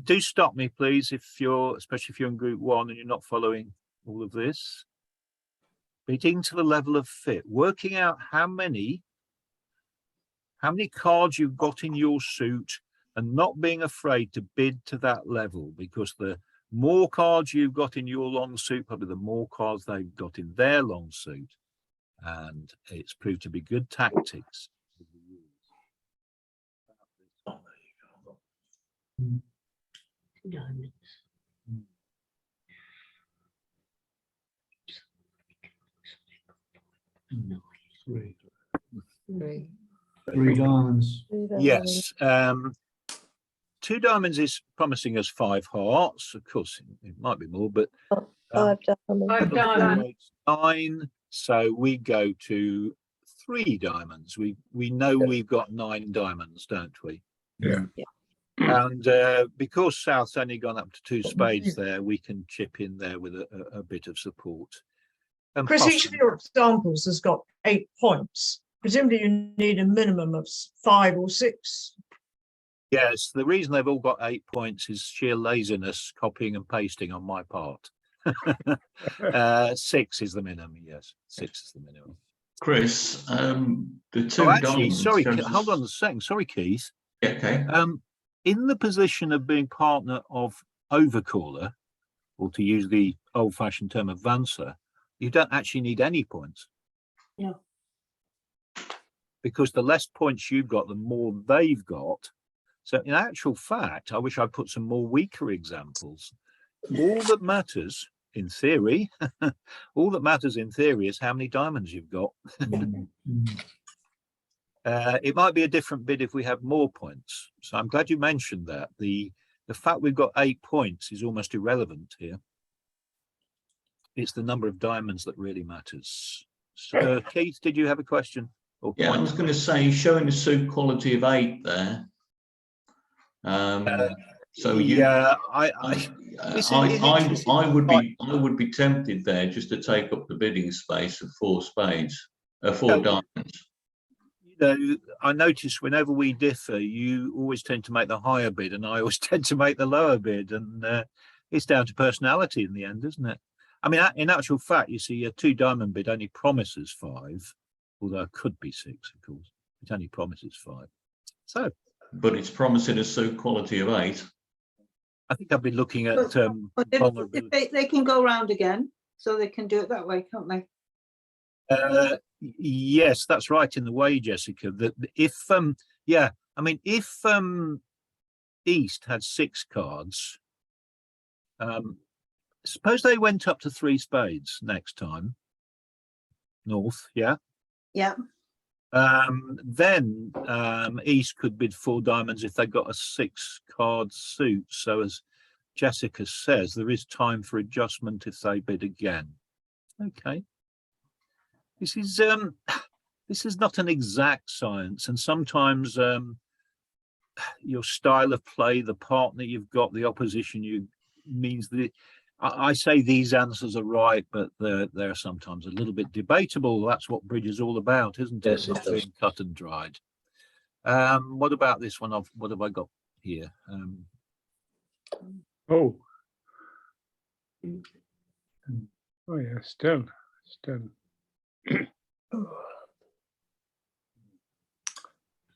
do stop me, please, especially if you're in group 1 and you're not following all of this. Bidding to the level of fit, working out how many cards you've got in your suit, and not being afraid to bid to that level, because the more cards you've got in your long suit, probably the more cards they've got in their long suit, and it's proved to be good tactics. Three. 3. 3 diamonds. Yes. 2 diamonds is promising us 5 hearts. Of course, it might be more, but 5 diamonds. 5 diamonds. 9. So we go to 3 diamonds. We know we've got 9 diamonds, don't we? Yeah. And because South's only gone up to 2 spades there, we can chip in there with a bit of support. And Chris, each of your examples has got 8 points. Presumably you need a minimum of 5 or 6. yes, the reason they've all got 8 points is sheer laziness, copying and pasting on my part. 6 is the minimum. Yes, 6 is the minimum. Chris, the 2 Oh, actually, diamonds sorry, shows us- hold on a second. Sorry, Keith. Okay. In the position of being partner of Overcaller, or to use the old-fashioned term advancer, you don't actually need any points. Yeah. Because the less points you've got, the more they've got. So in actual fact, I wish I'd put some more weaker examples. All that matters, in theory, all that matters in theory is how many diamonds you've got. It might be a different bid if we have more points. So I'm glad you mentioned that. The fact we've got 8 points is almost irrelevant here. It's the number of diamonds that really matters. So, Keith, did you have a question? Or Yeah, I point? was going to say, showing the suit quality of 8 there. So you, yeah, I would be tempted there just to take up the bidding space of 4 spades, 4 diamonds. You know, I notice whenever we differ, you always tend to make the higher bid, and I always tend to make the lower bid, and it's down to personality in the end, isn't it? I mean, in actual fact, you see, a 2 diamond bid only promises 5, although it could be 6, of course. It only promises 5. So, but it's promising a suit quality of 8. I think I've been looking at But if they can go round again, so they can do it that way, can't they? Yes, that's right in the way, Jessica. That if yeah, I mean, if East had 6 cards, suppose they went up to 3 spades next time. North, yeah. Yeah. Then East could bid 4 diamonds if they got a 6 card suit. So as Jessica says, there is time for adjustment if they bid again. Okay. This is not an exact science, and sometimes your style of play, the partner you've got, the opposition you means that I say these answers are right, but they're sometimes a little bit debatable. That's what bridge is all about, isn't it? Yes, it Not does. being cut and dried. What about this one? What have I got here? Oh. Oh yeah, still.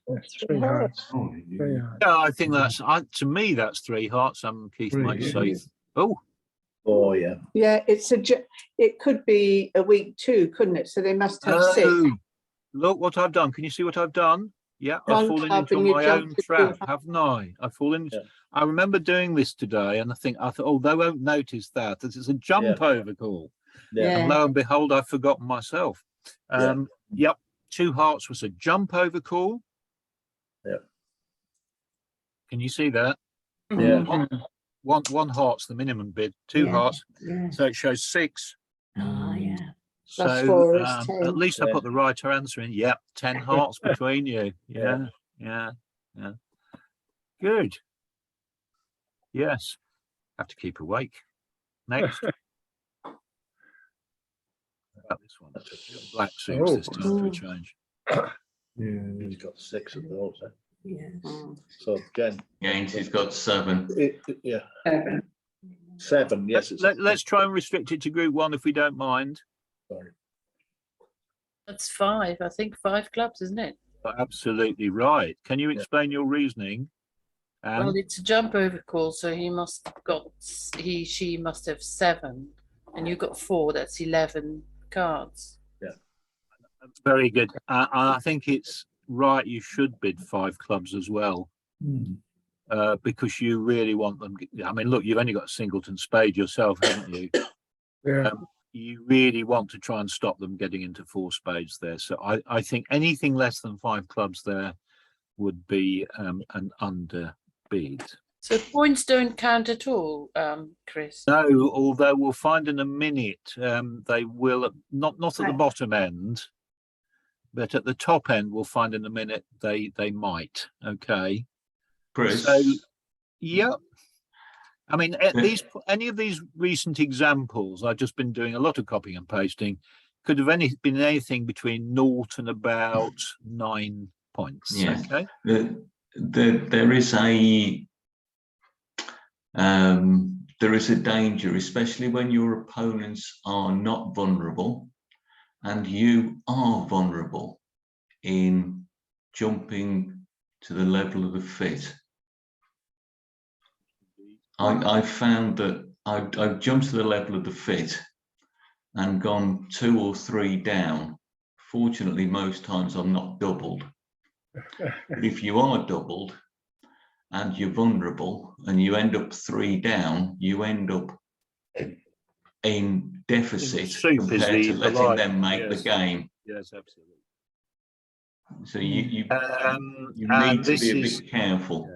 That's 3 hearts. Oh, 3 hearts. Yeah, I think that's, to me, that's 3 hearts. Keith Three, might yeah. say, oh, Oh, yeah. Yeah, it could be a week too, couldn't it? So they must have 6. oh, look what I've done. Can you see what I've done? Yeah, I've One fallen club into and you my jump own to trap, 2. haven't I? I've fallen. Yeah. I remember doing this today, and I thought, oh, they won't notice that. This is a jump over call. Yeah. And lo and behold, I've forgotten myself. Yep, 2 hearts was a jump over call. Yeah. Can you see that? Yeah. One heart's the minimum bid. 2 hearts, Yeah. so it shows 6. Oh, yeah. Plus So 4 is 10. at least I Yeah. put the right answer in. Yep, 10 hearts between you. Yeah. Good. Yes. Have to keep awake. Next. About this one. Black suits this time for a change. Yeah. He's got 6 of those. Eh? Yeah. So again, Gaines has got 7. yeah, 7. Yes, it's Let's try and restrict it to group 1 if we don't mind. sorry. That's 5. I think 5 clubs, isn't it? Absolutely right. Can you explain your reasoning? Well, And it's a jump over call, so she must have 7, and you got 4. That's 11 cards. very good. I think it's right. You should bid 5 clubs as well. Because you really want them. I mean, look, you've only got a singleton spade yourself, haven't you? Yeah. You really want to try and stop them getting into 4 spades there. So I think anything less than 5 clubs there would be an underbid. So points don't count at all, Chris. No, although we'll find in a minute, they will not at the bottom end, but at the top end, we'll find in a minute they might. Okay. Chris, So, yeah. I mean, any of these recent examples, I've just been doing a lot of copying and pasting, could have been anything between 0 and about 9 points. yeah. Okay. There is a danger, especially when your opponents are not vulnerable and you are vulnerable, in jumping to the level of the fit. I found that I've jumped to the level of the fit and gone 2 or 3 down. Fortunately, most times I'm not doubled. But if you are doubled and you're vulnerable and you end up 3 down, you end up in deficit compared to letting them make the game. Yes, absolutely. So you and need to this be a is- bit careful.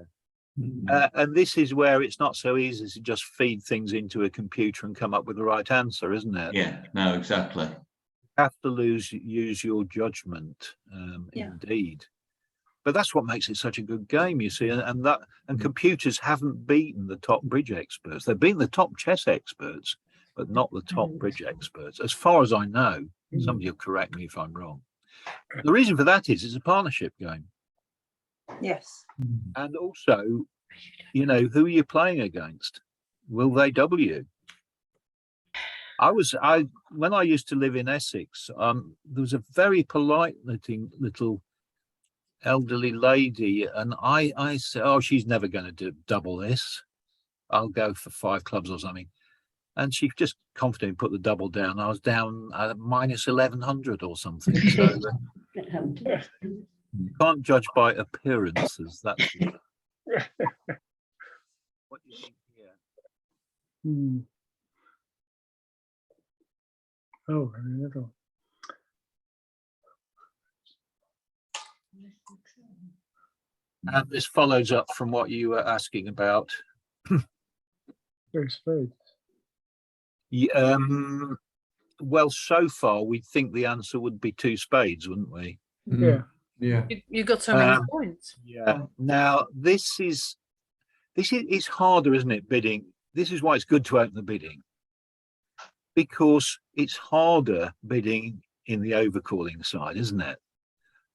And this is where it's not so easy to just feed things into a computer and come up with the right answer, isn't it? Yeah, no, exactly. You have to use your judgment, indeed. But that's what makes it such a good game, you see, and computers haven't beaten the top bridge experts. They've beaten the top chess experts, but not the top bridge experts, as far as I know. Somebody will correct me if I'm wrong. The reason for that is it's a partnership game. Yes. And also, you know, who are you playing against? Will they double you? When I used to live in Essex, there was a very polite little elderly lady, and I said, oh, she's never going to double this. I'll go for 5 clubs or something. And she just confidently put the double down. I was down minus 1100 or something. So you can't judge by appearances. That's what do you think here? Oh, very little. And this follows up from what you were asking about. 3 spades. Well, so far we'd think the answer would be 2 spades, wouldn't we? Yeah. Yeah. You got so many points. Yeah. Now this is harder, isn't it? Bidding. This is why it's good to open the bidding, because it's harder bidding in the overcalling side, isn't it?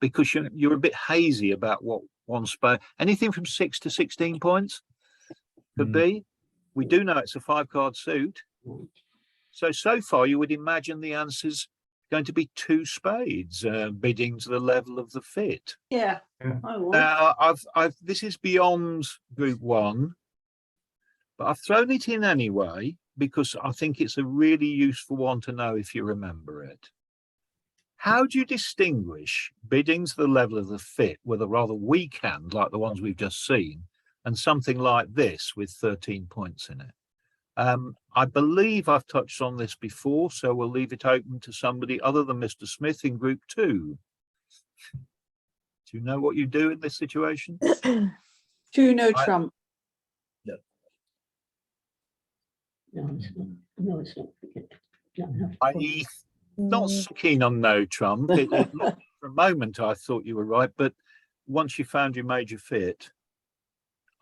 Because you're a bit hazy about what one spade. Anything from 6 to 16 points could be. We do know it's a 5-card suit. So far you would imagine the answers going to be two spades bidding to the level of the fit. Yeah. Yeah. I would. Now, this is beyond group one, but I've thrown it in anyway because I think it's a really useful one to know if you remember it. How do you distinguish bidding to the level of the fit with a rather weak hand like the ones we've just seen and something like this with 13 points in it? I believe I've touched on this before, so we'll leave it open to somebody other than Mr. Smith in group two. Do you know what you do in this situation? Do you know I- Trump? No. No, it's not. No, it's not. I'm not so keen on no Trump. It looked for a moment I thought you were right, but once you found your major fit,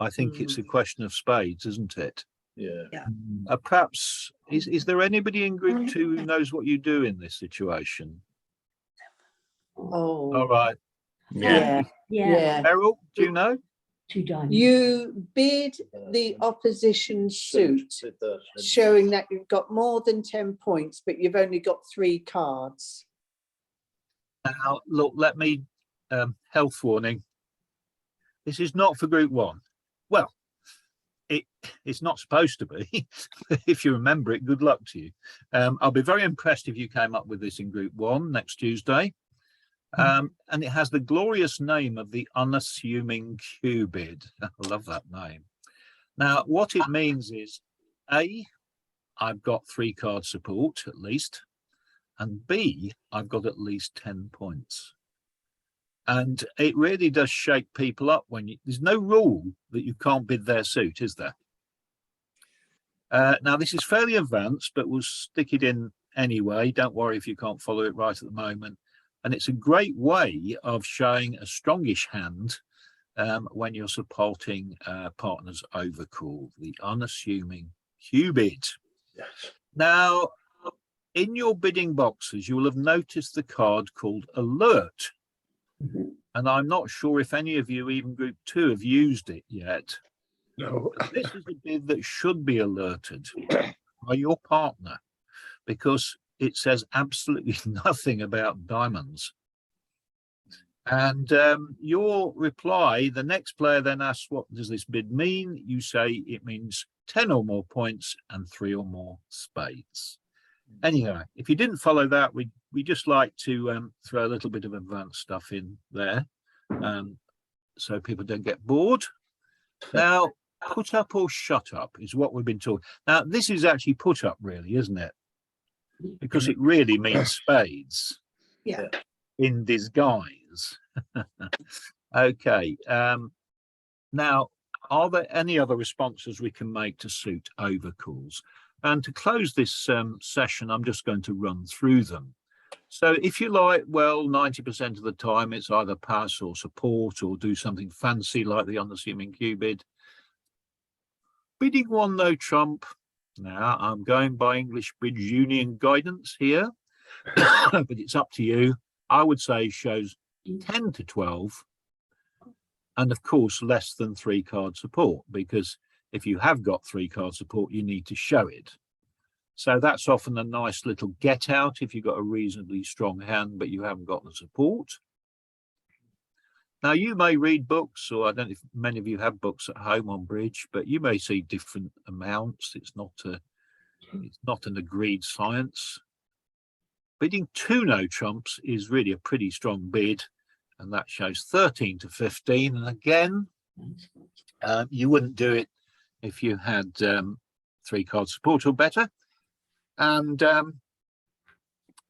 I think it's a question of spades, isn't it? Yeah. Perhaps is there anybody in group two who knows what you do in this situation? Oh, All right, yeah, yeah. Errol, do you know? Two diamonds. You bid the opposition suit, showing that you've got more than 10 points, but you've only got 3 cards. Now, look, let me health warning. This is not for group one. Well, it's not supposed to be. If you remember it, good luck to you. I'll be very impressed if you came up with this in group one next Tuesday. And it has the glorious name of the unassuming Cupid. I love that name. Now, what it means is, A, I've got 3 card support at least, and B, I've got at least 10 points. And it really does shake people up when there's no rule that you can't bid their suit, is there? Now, this is fairly advanced, but we'll stick it in anyway. Don't worry if you can't follow it right at the moment. And it's a great way of showing a strongish hand when you're supporting partners overcall, the unassuming Cupid. Yes. Now, in your bidding boxes, you will have noticed the card called Alert. And I'm not sure if any of you, even group two, have used it yet. No. This is a bid that should be alerted by your partner because it says absolutely nothing about diamonds. And your reply, the next player then asks, what does this bid mean? You say it means 10 or more points and 3 or more spades. Anyhow, if you didn't follow that, we just like to throw a little bit of advanced stuff in there so people don't get bored. Now, put up or shut up is what we've been talking. Now, this is actually put up really, isn't it? Because it really means spades. Yeah. In disguise. Okay. Now, are there any other responses we can make to suit overcalls? And to close this session, I'm just going to run through them. So if you like, well, 90% of the time it's either pass or support or do something fancy like the unassuming Cupid. Bidding one no trump. Now I'm going by English Bridge Union guidance here, but it's up to you. I would say shows 10 to 12 and of course less than 3 card support, because if you have got 3 card support, you need to show it. So that's often a nice little get out if you've got a reasonably strong hand, but you haven't got the support. Now, you may read books, or I don't know if many of you have books at home on bridge, but you may see different amounts. It's not an agreed science. Bidding 2 no trumps is really a pretty strong bid, and that shows 13 to 15. And again, you wouldn't do it if you had 3 card support or better. And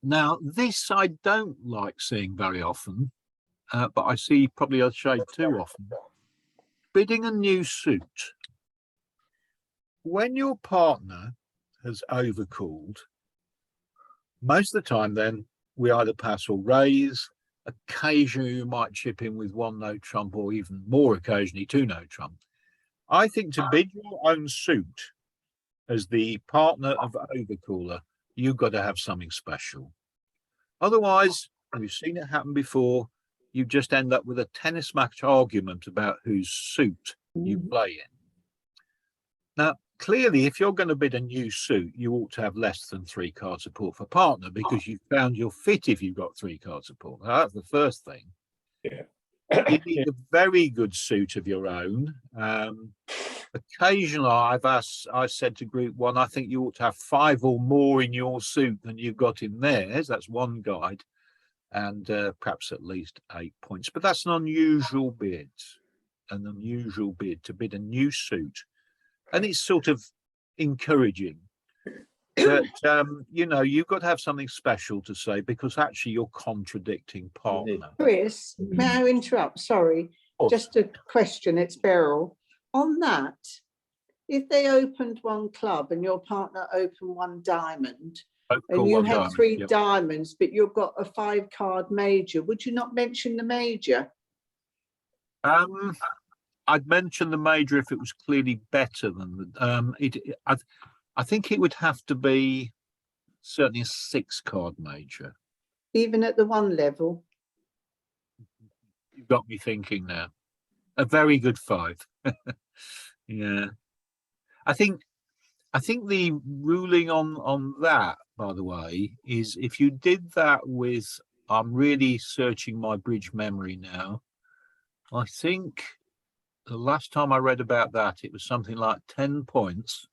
now this I don't like seeing very often, but I see probably a shade too often. Bidding a new suit. When your partner has overcalled, most of the time then we either pass or raise. Occasionally you might chip in with 1 no trump, or even more occasionally 2 no trump. I think to bid your own suit as the partner of overcaller, you've got to have something special. Otherwise, we've seen it happen before, you just end up with a tennis match argument about whose suit you play in. Now, clearly, if you're going to bid a new suit, you ought to have less than 3 card support for partner because you've found your fit if you've got 3 card support. Now, that's the first thing. Yeah. You need a very good suit of your own. Occasionally, I've said to group 1, I think you ought to have 5 or more in your suit than you've got in theirs. That's one guide, and perhaps at least 8 points. But that's an unusual bid to bid a new suit, and it's sort of encouraging. But you know, you've got to have something special to say because actually you're contradicting partner. Chris, may I interrupt? Sorry, just a question. It's Beryl. On that, if they opened one club and your partner opened 1 diamond, and you had 3 diamonds, but you've got a 5 card major, would you not mention the major? I'd mention the major if it was clearly better than the. I think it would have to be certainly a 6 card major. Even at the 1 level? You've got me thinking now. A very good 5. Yeah. I think the ruling on that, by the way, is if you did that with, I'm really searching my bridge memory now. I think the last time I read about that, it was something like 10 points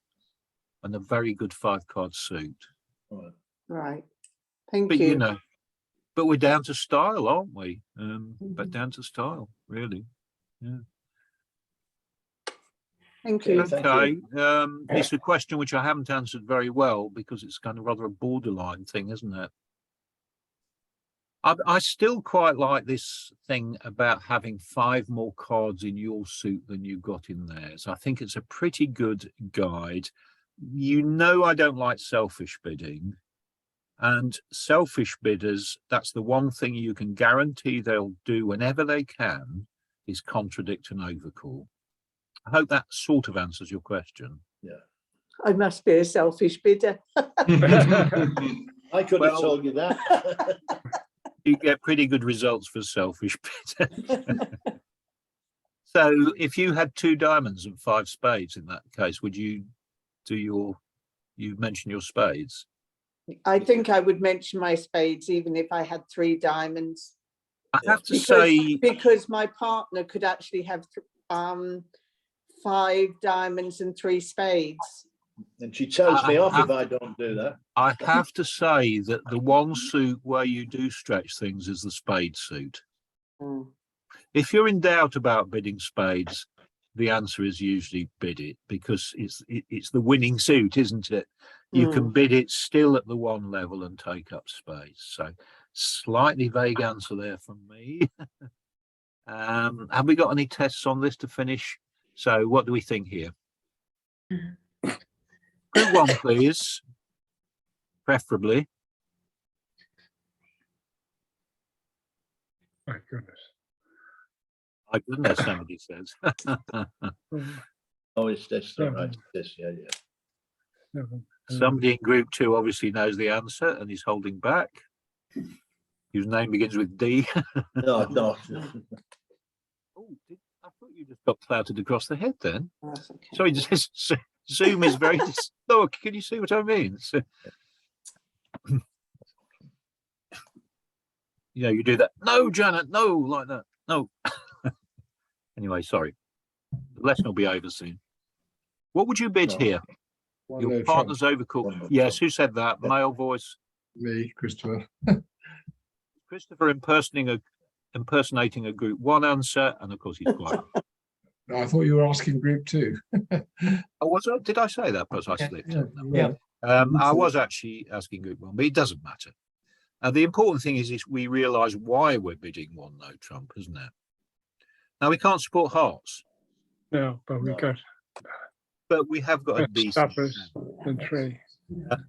and a very good 5 card suit. Right. Thank But you. you know, but we're down to style, aren't we? But down to style, really. Yeah. Thank you. Okay. It's a question which I haven't answered very well because it's kind of rather a borderline thing, isn't it? I still quite like this thing about having 5 more cards in your suit than you got in theirs. I think it's a pretty good guide. You know, I don't like selfish bidding, and selfish bidders, that's the one thing you can guarantee they'll do whenever they can is contradict an overcall. I hope that sort of answers your question. Yeah. I must be a selfish bidder. I could have told you that. You get pretty good results for selfish bidders. So if you had 2 diamonds and 5 spades in that case, would you do you mention your spades? I think I would mention my spades even if I had 3 diamonds. I have to say, because my partner could actually have 5 diamonds and 3 spades. And she tells me off if I don't do that. I have to say that the one suit where you do stretch things is the spade suit. If you're in doubt about bidding spades, the answer is usually bid it because it's the winning suit, isn't it? You can bid it still at the 1 level and take up spades. So slightly vague answer there from me. Have we got any tests on this to finish? So what do we think here? Group 1, please. Preferably. My goodness. My goodness, somebody says. Oh, it's this, right? This, yeah. Somebody in group 2 obviously knows the answer and is holding back. Whose name begins with D. No. Oh, I thought you just got clouted across the head then. Sorry, Zoom is very. Look, can you see what I mean? So, you do that. No, Janet, no, like that. No. Anyway, sorry. The lesson will be over soon. What would you bid here? Your partner's overcall. Yes, who said that? Male voice. Me, Christopher. Christopher impersonating a group 1 answer, and of course he's quiet. I thought you were asking group 2. Oh, was I? Did I say that? Perhaps I slipped. Yeah. I was actually asking group 1, but it doesn't matter. The important thing is we realise why we're bidding 1 no trump, isn't it? Now we can't support hearts. No, but we got. But we have got a decent. Stoppers and 3.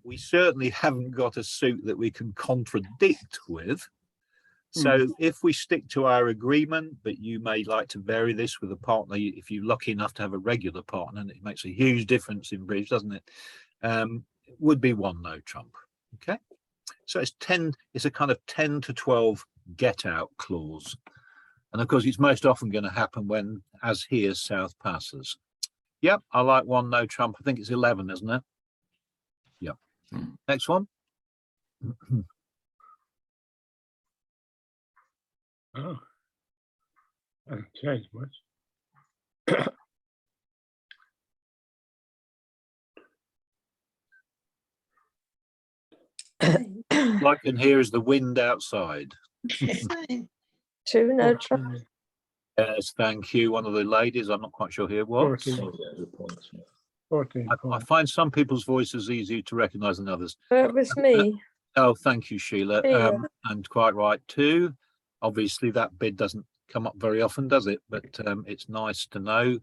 We certainly haven't got a suit that we can contradict with. So if we stick to our agreement, but you may like to vary this with a partner, if you're lucky enough to have a regular partner, and it makes a huge difference in bridge, doesn't it? It would be 1 no trump. Okay. So it's a kind of 10 to 12 get out clause. And of course, it's most often going to happen when, as here, South passes. Yep, I like one no trump. I think it's 11, isn't it? Yep. Next one. Oh. Hasn't changed much. All I can hear is the wind outside. Two no trumps. Yes, thank you. One of the ladies, I'm not quite sure who it was. 14 I find some people's voices easier to recognise than others. It was me. Oh, thank you, Sheila. Sheila. And quite right too. Obviously, that bid doesn't come up very often, does it? But it's nice to know.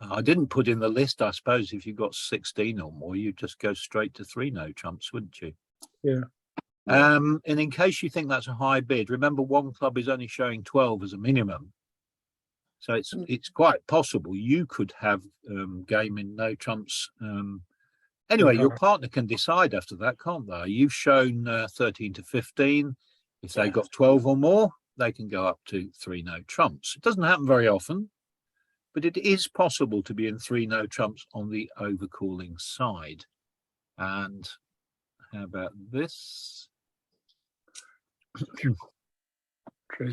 I didn't put in the list. I suppose if you got 16 or more, you'd just go straight to 3 no trumps, wouldn't you? Yeah. And in case you think that's a high bid, remember one club is only showing 12 as a minimum. So it's quite possible you could have game in no trumps. Anyway, your partner can decide after that, can't they? You've shown 13 to 15. If they got 12 or more, they can go up to 3 no trumps. It doesn't happen very often, but it is possible to be in 3 no trumps on the overcalling side. And how about this? 3,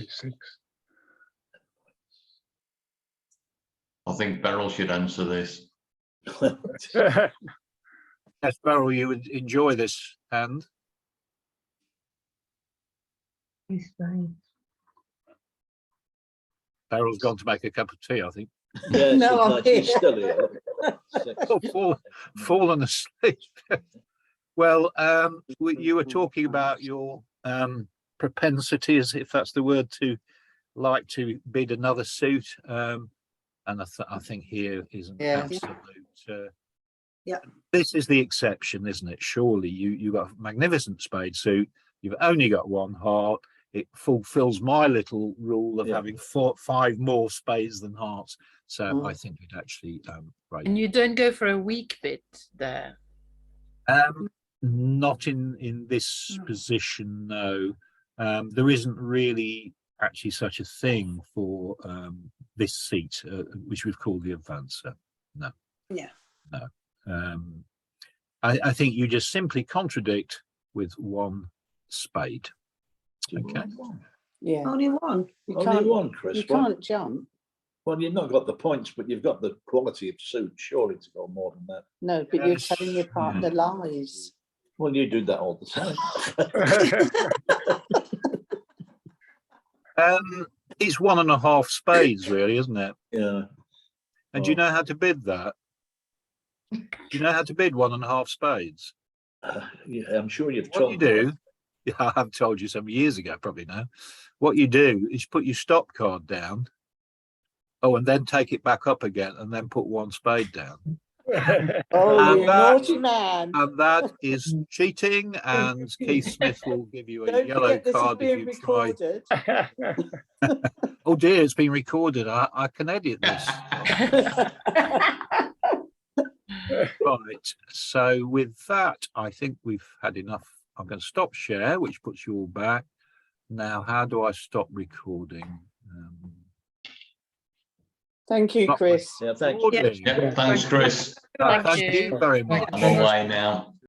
6. I think Beryl should answer this. Yes, Beryl, you would enjoy this hand. Beryl's gone to make a cup of tea, I think. Yeah, No, I'm she's here. still here. Fallen asleep. Well, you were talking about your propensities, if that's the word, to like to bid another suit. And I think here is an absolute. Yeah. This is the exception, isn't it? Surely you've got a magnificent spade suit. You've only got one heart. It fulfills my little rule of having 5 more spades than hearts. So I think it actually right. And you don't go for a weak bid there. Not in this position, no. There isn't really actually such a thing for this seat, which we've called the advancer. No. Yeah. No. I think you just simply contradict with one spade. Okay. Yeah. Only one. You Only can't- one, Chris. You Well, can't jump. well, you've not got the points, but you've got the quality of suit, surely, to go more than that. No, but you're telling your partner lies. Well, you do that all the time. It's 1.5 spades, really, isn't it? Yeah. And do you know how to bid that? Do you know how to bid 1.5 spades? Yeah, I'm sure you've What told you do, yeah, I have told you some years ago, probably now. What you do is put your stop card down. Oh, and then take it back up again, and then put 1 spade down. Oh, And you that- naughty man. And that is cheating. And Keith Smith will give you a Don't yellow forget this is card if being you try. recorded. Oh dear, it's been recorded. I can edit this. Right. So with that, I think we've had enough. I'm going to stop share, which puts you all back. Now, how do I stop recording? Thank you, Chris. Yeah, thanks. Recording. Yep, thanks, Chris. Thank you very much. I'm away now.